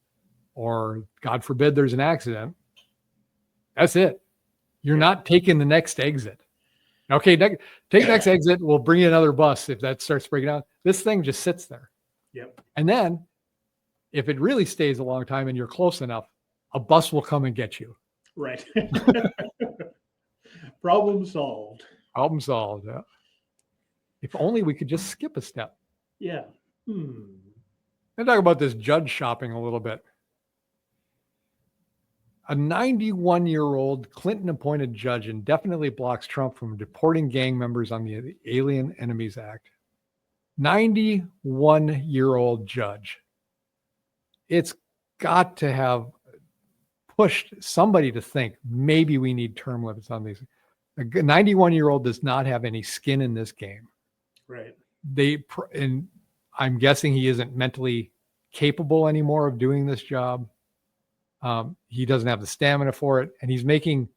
or God forbid there's an accident, that's it. You're not taking the next exit. Okay, take next exit. We'll bring you another bus if that starts breaking down. This thing just sits there. Yep. And then if it really stays a long time and you're close enough, a bus will come and get you. Right. Problem solved. Problem solved. Yeah. If only we could just skip a step. Yeah. Let's talk about this judge shopping a little bit. A 91-year-old Clinton-appointed judge indefinitely blocks Trump from deporting gang members on the Alien Enemies Act. 91-year-old judge. It's got to have pushed somebody to think maybe we need term limits on these. A 91-year-old does not have any skin in this game. Right. And I'm guessing he isn't mentally capable anymore of doing this job. He doesn't have the stamina for it, and he's making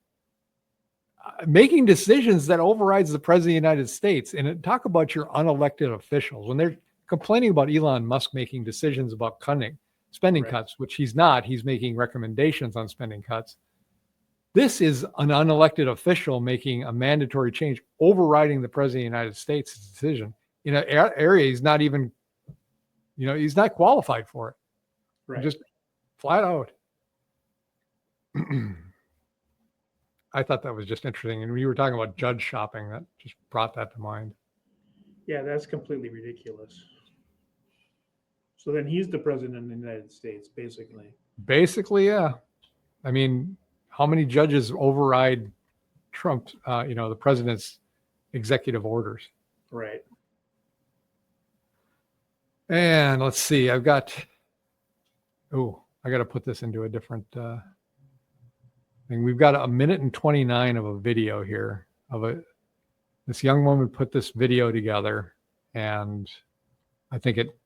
decisions that overrides the president of the United States. And talk about your unelected officials when they're complaining about Elon Musk making decisions about spending cuts, which he's not. He's making recommendations on spending cuts. This is an unelected official making a mandatory change, overriding the president of the United States' decision in an area he's not even, he's not qualified for it. Right. Just flat out. I thought that was just interesting. And we were talking about judge shopping. That just brought that to mind. Yeah, that's completely ridiculous. So then he's the president of the United States, basically. Basically, yeah. I mean, how many judges override Trump, the president's executive orders? Right. And let's see, I got to put this into a different thing. We've got a minute and 29 of a video here this young woman put this video together, and I think it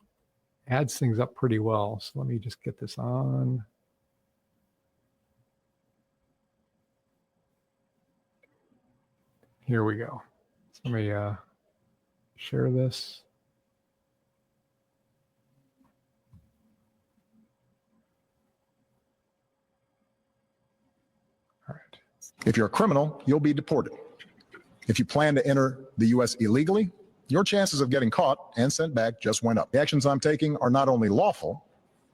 adds things up pretty well. So let me just get this on. Here we go. So let me share this. All right. If you're a criminal, you'll be deported. If you plan to enter the U.S. illegally, your chances of getting caught and sent back just went up. The actions I'm taking are not only lawful,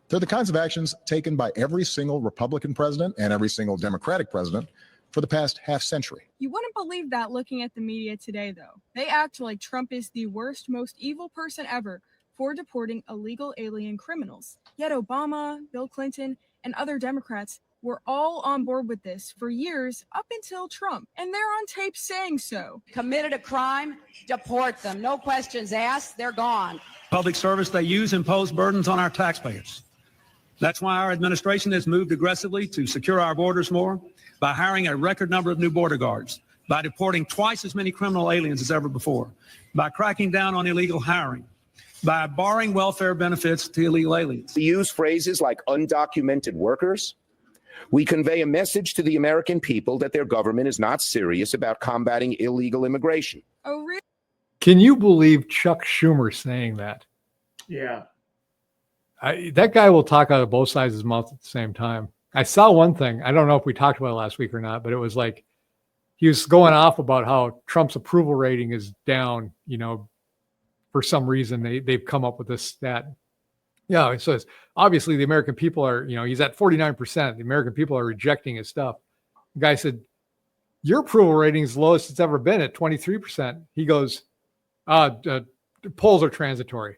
they're the kinds of actions taken by every single Republican president and every single Democratic president for the past half century. You wouldn't believe that looking at the media today, though. They act like Trump is the worst, most evil person ever for deporting illegal alien criminals. Yet Obama, Bill Clinton, and other Democrats were all on board with this for years up until Trump, and they're on tape saying so. Committed a crime, deport them. No questions asked, they're gone. Public service they use impose burdens on our taxpayers. That's why our administration has moved aggressively to secure our borders more by hiring a record number of new border guards, by deporting twice as many criminal aliens as ever before, by cracking down on illegal hiring, by barring welfare benefits to illegal aliens. We use phrases like undocumented workers. We convey a message to the American people that their government is not serious about combating illegal immigration. Oh, really? Can you believe Chuck Schumer saying that? Yeah. That guy will talk out of both sides of his mouth at the same time. I saw one thing. I don't know if we talked about it last week or not, but it was like he was going off about how Trump's approval rating is down, for some reason. They've come up with this stat. Yeah, it says, obviously the American people are, he's at 49%. The American people are rejecting his stuff. The guy said, your approval rating is the lowest it's ever been at 23%. He goes, polls are transitory.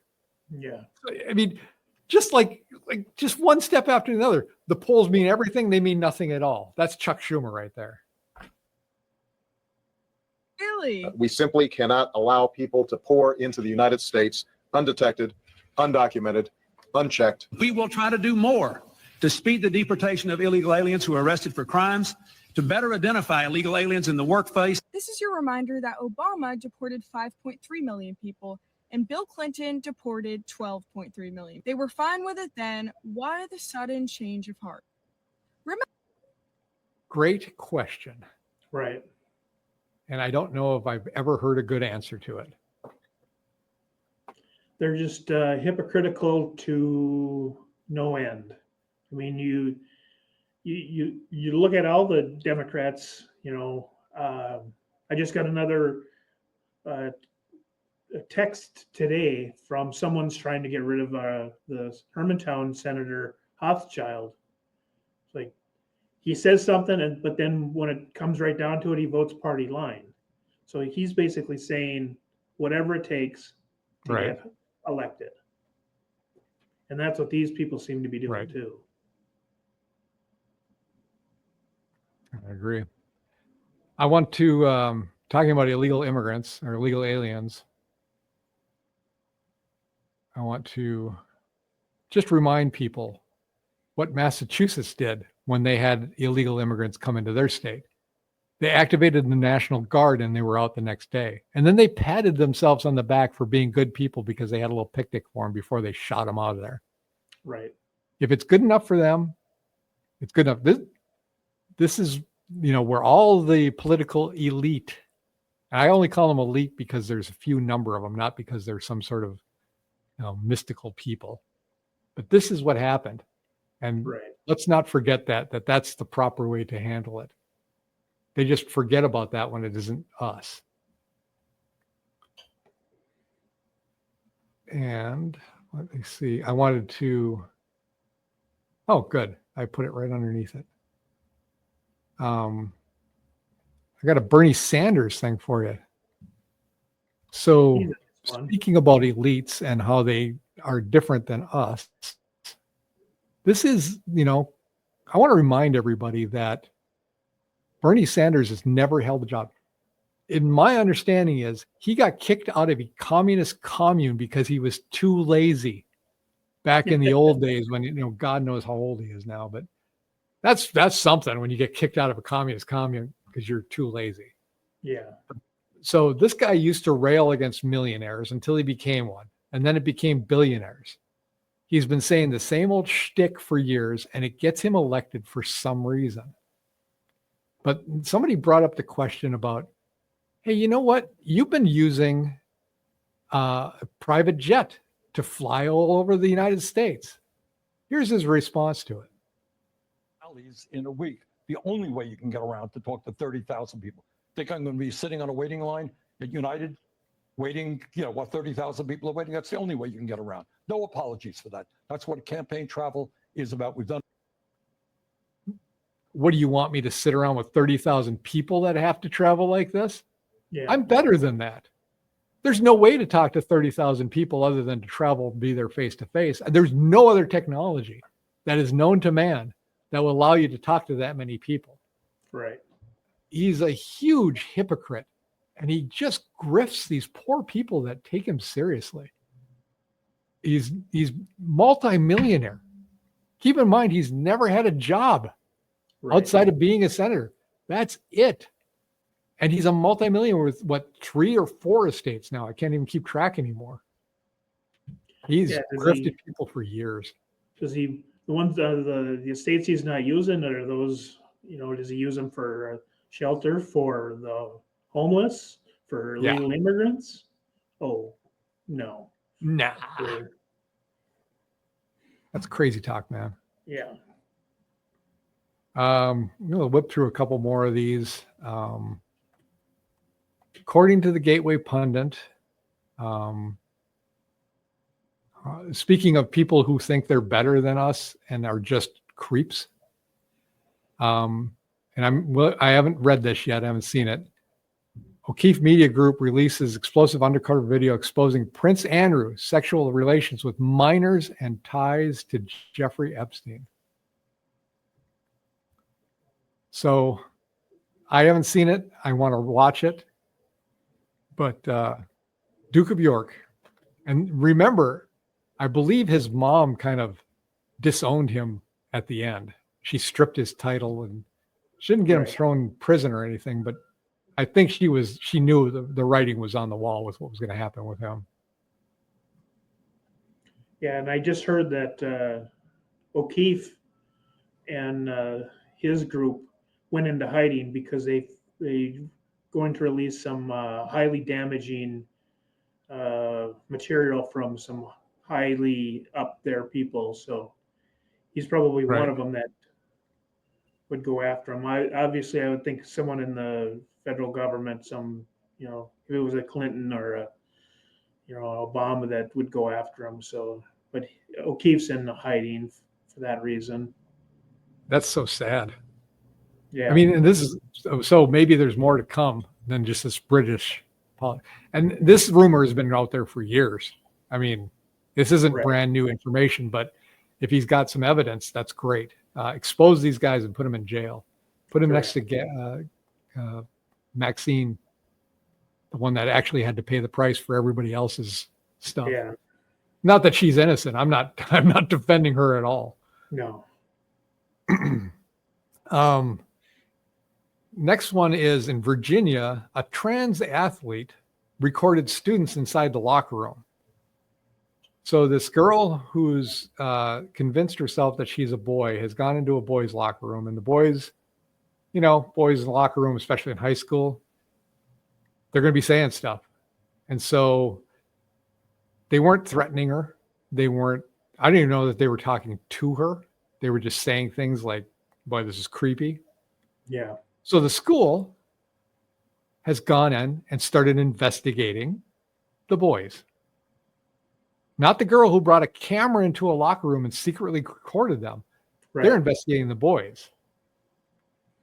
Yeah. I mean, just like just one step after another. The polls mean everything. They mean nothing at all. That's Chuck Schumer right there. Really? We simply cannot allow people to pour into the United States undetected, undocumented, unchecked. We will try to do more to speed the deportation of illegal aliens who are arrested for crimes, to better identify illegal aliens in the workplace. This is your reminder that Obama deported 5.3 million people and Bill Clinton deported 12.3 million. They were fine with it then. Why the sudden change of heart? Great question. Right. And I don't know if I've ever heard a good answer to it. They're just hypocritical to no end. I mean, you look at all the Democrats. I just got another a text today from someone's trying to get rid of the Hermantown Senator Hochschild. It's like he says something, but then when it comes right down to it, he votes party line. So he's basically saying whatever it takes to get elected. And that's what these people seem to be doing too. I agree. I want to, talking about illegal immigrants or illegal aliens, I want to just remind people what Massachusetts did when they had illegal immigrants come into their state. They activated the National Guard and they were out the next day. And then they patted themselves on the back for being good people because they had a little picnic for them before they shot them out of there. Right. If it's good enough for them, it's good enough. This is, where all the political elite, and I only call them elite because there's a few number of them, not because they're some sort of mystical people. But this is what happened. And let's not forget that's the proper way to handle it. They just forget about that when it isn't us. And let me see. I wanted to. Oh, good. I put it right underneath it. I got a Bernie Sanders thing for you. So speaking about elites and how they are different than us, this is, I want to remind everybody that Bernie Sanders has never held a job. In my understanding is he got kicked out of a communist commune because he was too lazy back in the old days when, God knows how old he is now, but that's something when you get kicked out of a communist commune because you're too lazy. Yeah. So this guy used to rail against millionaires until he became one, and then it became billionaires. He's been saying the same old shtick for years, and it gets him elected for some reason. But somebody brought up the question about, hey, you know what? You've been using a private jet to fly all over the United States. Here's his response to it. In a week, the only way you can get around to talk to 30,000 people. Think I'm going to be sitting on a waiting line at United, waiting, 30,000 people are waiting. That's the only way you can get around. No apologies for that. That's what campaign travel is about. We've done. what do you want me to sit around with 30,000 people that have to travel like this? Yeah. I'm better than that. There's no way to talk to 30,000 people other than to travel, be there face to face. There's no other technology that is known to man that will allow you to talk to that many people. Right. He's a huge hypocrite, and he just grifts these poor people that take him seriously. He's multi-millionaire. Keep in mind, he's never had a job outside of being a senator. That's it. And he's a multi-millionaire with what, 3 or 4 estates now. I can't even keep track anymore. He's grifted people for years. Does he, the ones, the estates he's not using, are those, does he use them for shelter for the homeless, for illegal immigrants? Oh, no. Nah. That's crazy talk, man. Yeah. I'm going to whip through a couple more of these. According to the Gateway Pundit, speaking of people who think they're better than us and are just creeps, and I haven't read this yet. I haven't seen it. O'Keefe Media Group releases explosive undercover video exposing Prince Andrew's sexual relations with minors and ties to Jeffrey Epstein. So I haven't seen it. I want to watch it. But Duke of York, and remember, I believe his mom kind of disowned him at the end. She stripped his title, and she didn't get him thrown in prison or anything, but I think she knew the writing was on the wall with what was going to happen with him. Yeah, and I just heard that O'Keefe and his group went into hiding because they going to release some highly damaging material from some highly up there people. So he's probably one of them that would go after him. I would think someone in the federal government, if it was a Clinton or a, Obama, that would go after him. So, but O'Keefe's in hiding for that reason. That's so sad. Yeah. I mean, and this is, so maybe there's more to come than just this British politics. And this rumor has been out there for years. I mean, this isn't brand new information, but if he's got some evidence, that's great. Expose these guys and put them in jail. Put them next to Maxine, the one that actually had to pay the price for everybody else's stuff. Yeah. Not that she's innocent. I'm not defending her at all. No. Next one is in Virginia, a trans athlete recorded students inside the locker room. So this girl who's convinced herself that she's a boy has gone into a boys' locker room, and the boys, boys in the locker room, especially in high school, they're going to be saying stuff. And so they weren't threatening her. I didn't even know that they were talking to her. They were just saying things like, boy, this is creepy. Yeah. So the school has gone in and started investigating the boys. Not the girl who brought a camera into a locker room and secretly recorded them. Right. They're investigating the boys.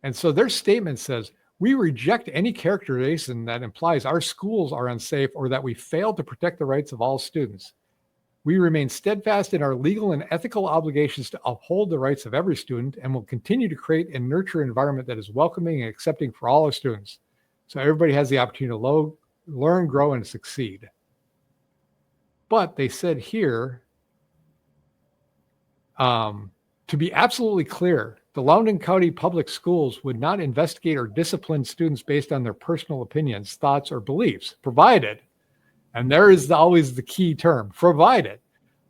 And so their statement says, we reject any characterization that implies our schools are unsafe or that we fail to protect the rights of all students. We remain steadfast in our legal and ethical obligations to uphold the rights of every student and will continue to create and nurture an environment that is welcoming and accepting for all our students. So everybody has the opportunity to learn, grow, and succeed. But they said here, to be absolutely clear, the Loudoun County Public Schools would not investigate or discipline students based on their personal opinions, thoughts, or beliefs, provided, and there is always the key term, provided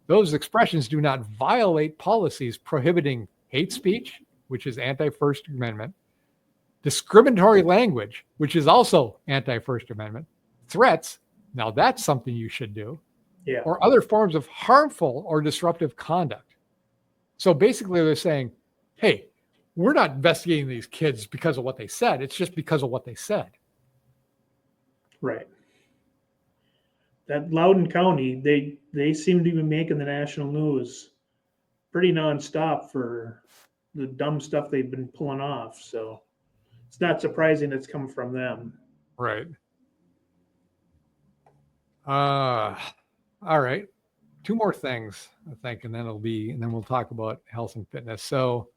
those expressions do not violate policies prohibiting hate speech, which is anti-First Amendment, discriminatory language, which is also anti-First Amendment, threats, now that's something you should do, or other forms of harmful or disruptive conduct. So basically they're saying, hey, we're not investigating these kids because of what they said. It's just because of what they said. Right. That Loudoun County, they seem to be making the national news pretty nonstop for the dumb stuff they've been pulling off. So it's not surprising it's come from them. Right. All right. Two more things, I think, and then we'll talk about health and fitness. So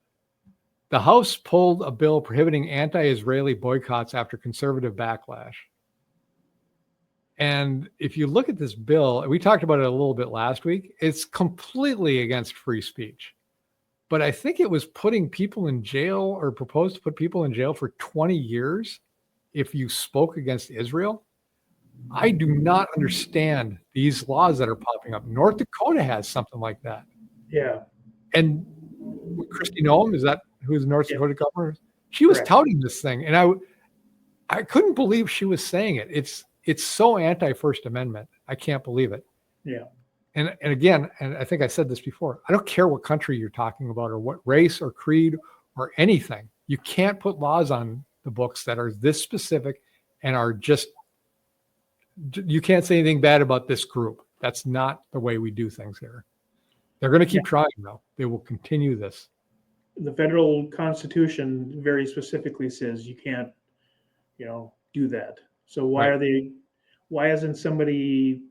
the House pulled a bill prohibiting anti-Israeli boycotts after conservative backlash. And if you look at this bill, we talked about it a little bit last week, it's completely against free speech. But I think it was putting people in jail, or proposed to put people in jail for 20 years if you spoke against Israel. I do not understand these laws that are popping up. North Dakota has something like that. Yeah. And Kristi Noem, is that who's North Yeah. Dakota governor? She was Correct. touting this thing, and I couldn't believe she was saying it. It's so anti-First Amendment. I can't believe it. Yeah. And again, and I think I said this before, I don't care what country you're talking about or what race or creed or anything. You can't put laws on the books that are this specific and are just, you can't say anything bad about this group. That's not the way we do things here. They're going to keep trying, though. They will continue this. The federal constitution very specifically says you can't, do that. So why isn't somebody,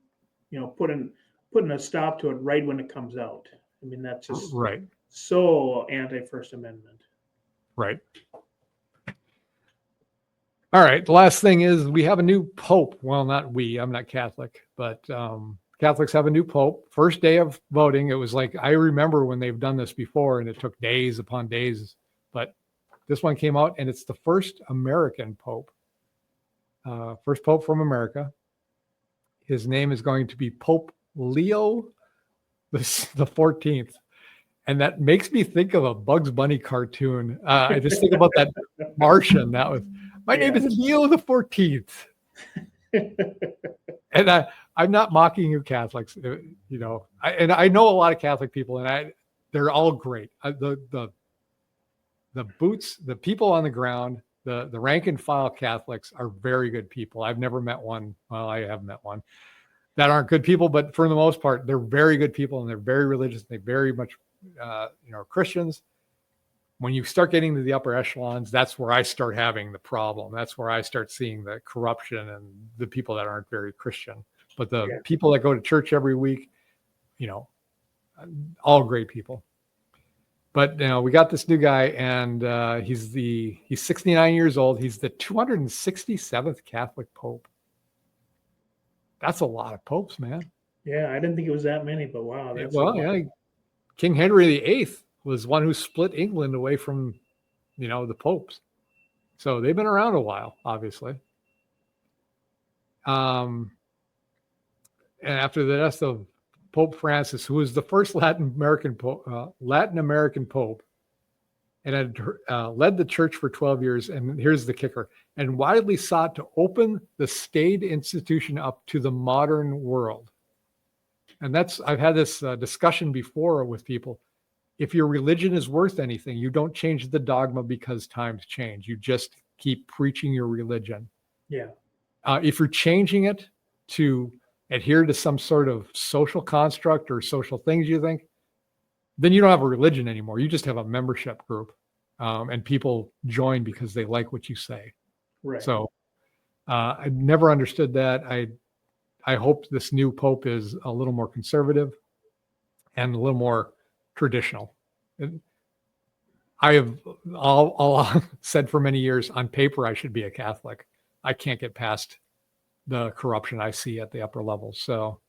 putting a stop to it right when it comes out? I mean, that's just Right. so anti-First Amendment. Right. All right. The last thing is we have a new pope. Well, not we. I'm not Catholic, but Catholics have a new pope. First day of voting, it was like, I remember when they've done this before and it took days upon days, but this one came out and it's the first American pope. First pope from America. His name is going to be Pope Leo the 14th. And that makes me think of a Bugs Bunny cartoon. I just think about that Martian. That was, my name is Leo the 14th. And I'm not mocking you Catholics, I know a lot of Catholic people, and they're all great. The boots, the people on the ground, the rank and file Catholics are very good people. I've never met one. Well, I have met one that aren't good people, but for the most part, they're very good people and they're very religious. They very much, Christians. When you start getting to the upper echelons, that's where I start having the problem. That's where I start seeing the corruption and the people that aren't very Christian. But the people that go to church every week, all great people. But we got this new guy, and he's 69 years old. He's the 267th Catholic Pope. That's a lot of popes, man. Yeah, I didn't think it was that many, but wow. That's King Henry VIII was one who split England away from, the popes. So they've been around a while, obviously. And after the death of Pope Francis, who was the first Latin American Pope, and had led the church for 12 years. And here's the kicker: and widely sought to open the state institution up to the modern world. And I've had this discussion before with people. If your religion is worth anything, you don't change the dogma because times change. You just keep preaching your religion. Yeah. If you're changing it to adhere to some sort of social construct or social things you think, then you don't have a religion anymore. You just have a membership group, and people join because they like what you say. Right. So I never understood that. I hope this new pope is a little more conservative and a little more traditional. I have all said for many years, on paper, I should be a Catholic. I can't get past the corruption I see at the upper levels. So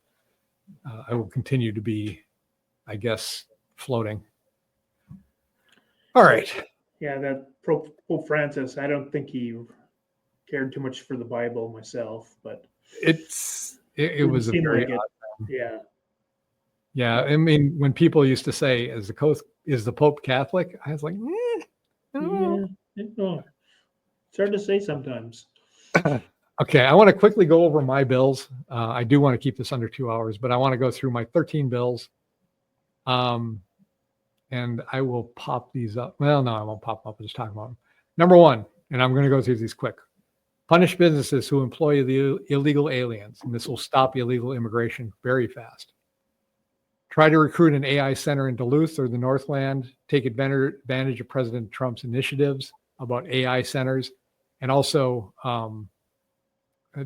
I will continue to be, I guess, floating. All right. Yeah, that Pope Francis, I don't think he cared too much for the Bible myself, but it was a very odd time. Yeah. Yeah, I mean, when people used to say, "Is the Pope Catholic?" I was like, I don't know. It's hard to say sometimes. Okay, I want to quickly go over my bills. I do want to keep this under 2 hours, but I want to go through my 13 bills. And I will pop these up. Well, no, I won't pop them up. I'll just talk about them. Number one, and I'm going to go through these quick. Punish businesses who employ the illegal aliens, and this will stop illegal immigration very fast. Try to recruit an AI center in Duluth or the Northland. Take advantage of President Trump's initiatives about AI centers, and also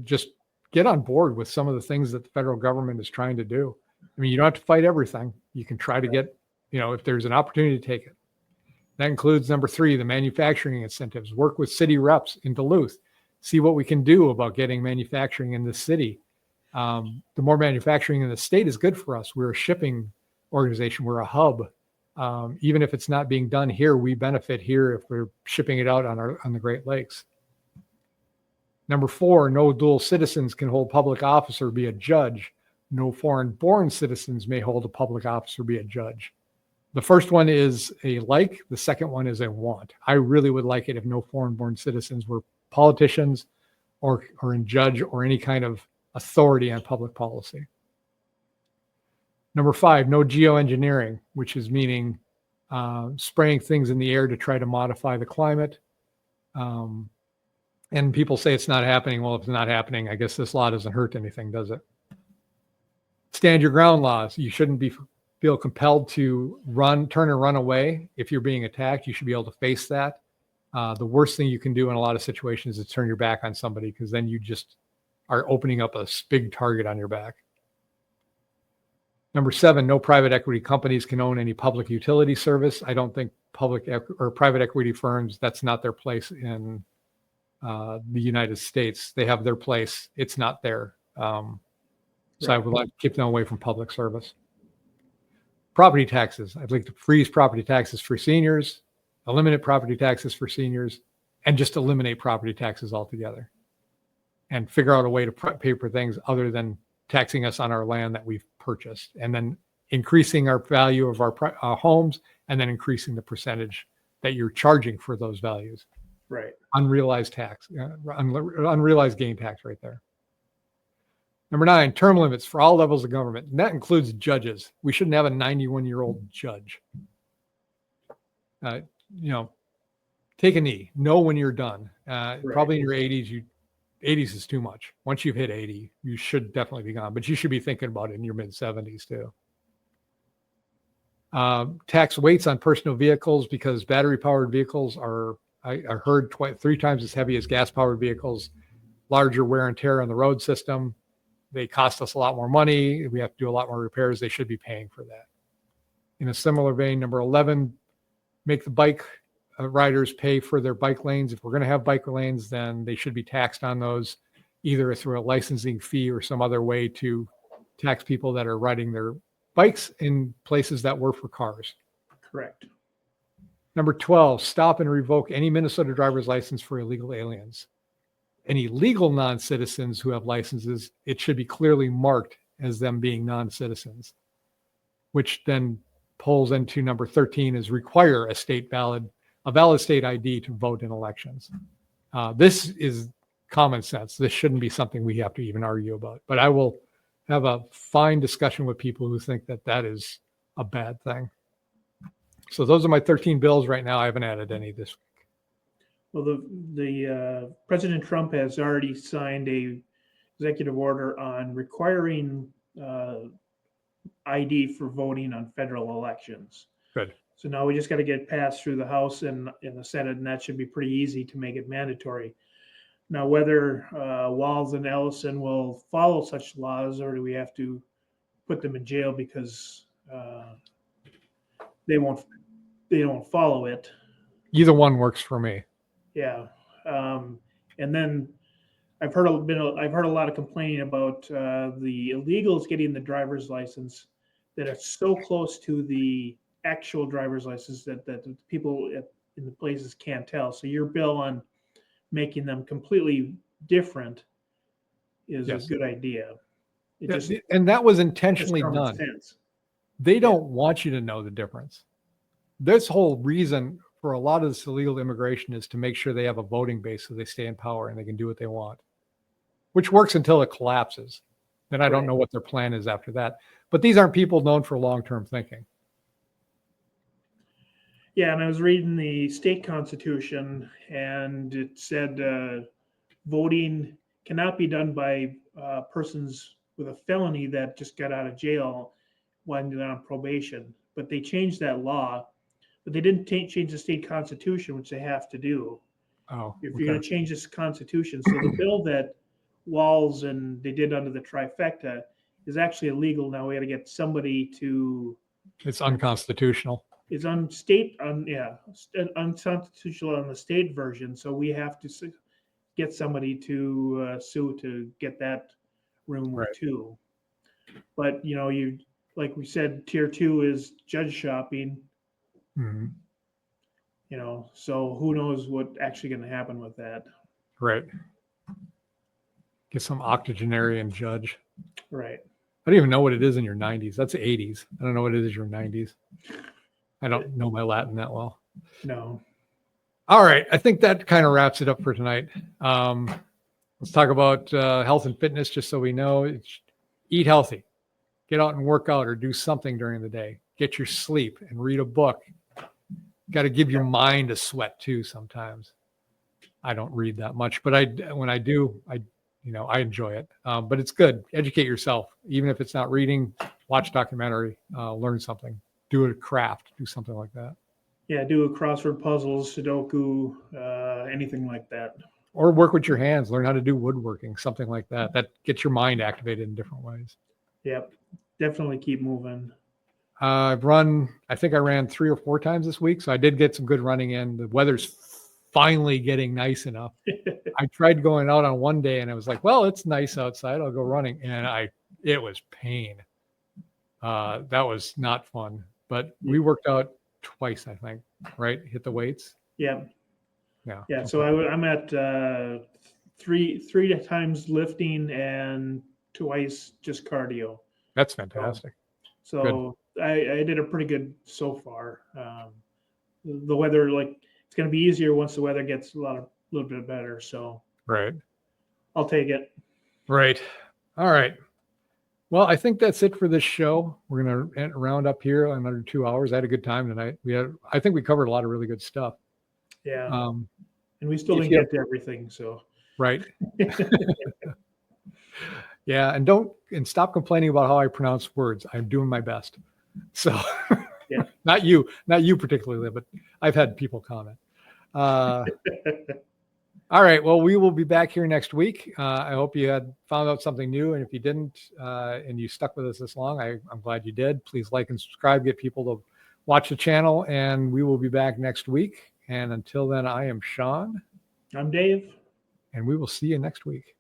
just get on board with some of the things that the federal government is trying to do. I mean, you don't have to fight everything. You can try to get, if there's an opportunity to take it. That includes number 3, the manufacturing incentives. Work with city reps in Duluth. See what we can do about getting manufacturing in the city. The more manufacturing in the state is good for us. We're a shipping organization. We're a hub. Even if it's not being done here, we benefit here if we're shipping it out on the Great Lakes. Number 4, no dual citizens can hold public office or be a judge. No foreign-born citizens may hold a public office or be a judge. The first one is a like. The second one is a want. I really would like it if no foreign-born citizens were politicians or in judge or any kind of authority on public policy. Number 5, no geoengineering, which is meaning spraying things in the air to try to modify the climate. And people say it's not happening. Well, if it's not happening, I guess this law doesn't hurt anything, does it? Stand your ground laws. You shouldn't feel compelled to turn and run away. If you're being attacked, you should be able to face that. The worst thing you can do in a lot of situations is turn your back on somebody, because then you just are opening up a big target on your back. Number 7, no private equity companies can own any public utility service. I don't think private equity firms, that's not their place in the United States. They have their place. It's not there. So I would like to keep them away from public service. Property taxes. I'd like to freeze property taxes for seniors, eliminate property taxes for seniors, and just eliminate property taxes altogether. And figure out a way to pay for things other than taxing us on our land that we've purchased, and then increasing our value of our homes, and then increasing the percentage that you're charging for those values. Right. Unrealized tax, unrealized gain tax right there. Number 9, term limits for all levels of government. And that includes judges. We shouldn't have a 91-year-old judge. Take a knee. Know when you're done. Probably in your 80s, 80s is too much. Once you've hit 80, you should definitely be gone. But you should be thinking about it in your mid-70s too. Tax weights on personal vehicles, because battery-powered vehicles are, I heard, 3 times as heavy as gas-powered vehicles. Larger wear and tear on the road system. They cost us a lot more money. We have to do a lot more repairs. They should be paying for that. In a similar vein, number 11, make the bike riders pay for their bike lanes. If we're going to have bike lanes, then they should be taxed on those, either through a licensing fee or some other way to tax people that are riding their bikes in places that were for cars. Correct. Number 12, stop and revoke any Minnesota driver's license for illegal aliens. Any legal non-citizens who have licenses, it should be clearly marked as them being non-citizens, which then pulls into number 13, is require a valid state ID to vote in elections. This is common sense. This shouldn't be something we have to even argue about, but I will have a fine discussion with people who think that that is a bad thing. So those are my 13 bills right now. I haven't added any this week. Well, the President Trump has already signed a executive order on requiring ID for voting on federal elections. Good. So now we just got to get passed through the House and in the Senate, and that should be pretty easy to make it mandatory. Now, whether Walz and Ellison will follow such laws, or do we have to put them in jail because they don't follow it? Either one works for me. Yeah, and then I've heard a lot of complaining about the illegals getting the driver's license that are so close to the actual driver's license that the people in the places can't tell. So your bill on making them completely different is a good idea. And that was intentionally done. Sense. They don't want you to know the difference. This whole reason for a lot of this illegal immigration is to make sure they have a voting base so they stay in power and they can do what they want, which works until it collapses. Then I don't know what their plan is after that. But these aren't people known for long-term thinking. Yeah, and I was reading the state constitution, and it said voting cannot be done by persons with a felony that just got out of jail. when they're on probation. But they changed that law, but they didn't change the state constitution, which they have to do. Oh, If okay. you're going to change this constitution, so the bill that Walz and they did under the trifecta is actually illegal now. We got to get somebody to. It's unconstitutional. It's unconstitutional on the state version. So we have to get somebody to sue to get that removed Right. too. But you like we said, tier 2 is judge shopping. Mhm. So who knows what actually going to happen with that? Right. Get some octogenarian judge. Right. I don't even know what it is in your 90s. That's 80s. I don't know what it is in your 90s. I don't know my Latin that well. No. All right. I think that kind of wraps it up for tonight. Let's talk about health and fitness, just so we know. Eat healthy. Get out and work out or do something during the day. Get your sleep and read a book. Got to give your mind a sweat too sometimes. I don't read that much, but when I do, I enjoy it. But it's good. Educate yourself. Even if it's not reading, watch documentary, learn something, do a craft, do something like that. Yeah, do a crossword puzzles, Sudoku, anything like that. Or work with your hands, learn how to do woodworking, something like that. That gets your mind activated in different ways. Yep. Definitely keep moving. I think I ran 3 or 4 times this week. So I did get some good running in. The weather's finally getting nice enough. I tried going out on one day and I was like, well, it's nice outside. I'll go running. And it was pain. That was not fun, but we worked out twice, I think, right? Hit the weights. Yeah. Yeah. Yeah. So I'm at three times lifting and twice just cardio. That's fantastic. So I did a pretty good so far. The weather, it's going to be easier once the weather gets a little bit better. So Right. I'll take it. Right. All right. Well, I think that's it for this show. We're going to round up here in under 2 hours. I had a good time tonight. I think we covered a lot of really good stuff. Yeah. And we still didn't get to everything. So. Right. Yeah. And stop complaining about how I pronounce words. I'm doing my best. So yeah. not you particularly, but I've had people comment. All right. Well, we will be back here next week. I hope you had found out something new. And if you didn't, and you stuck with us this long, I'm glad you did. Please like and subscribe, get people to watch the channel, and we will be back next week. And until then, I am Sean. I'm Dave. And we will see you next week.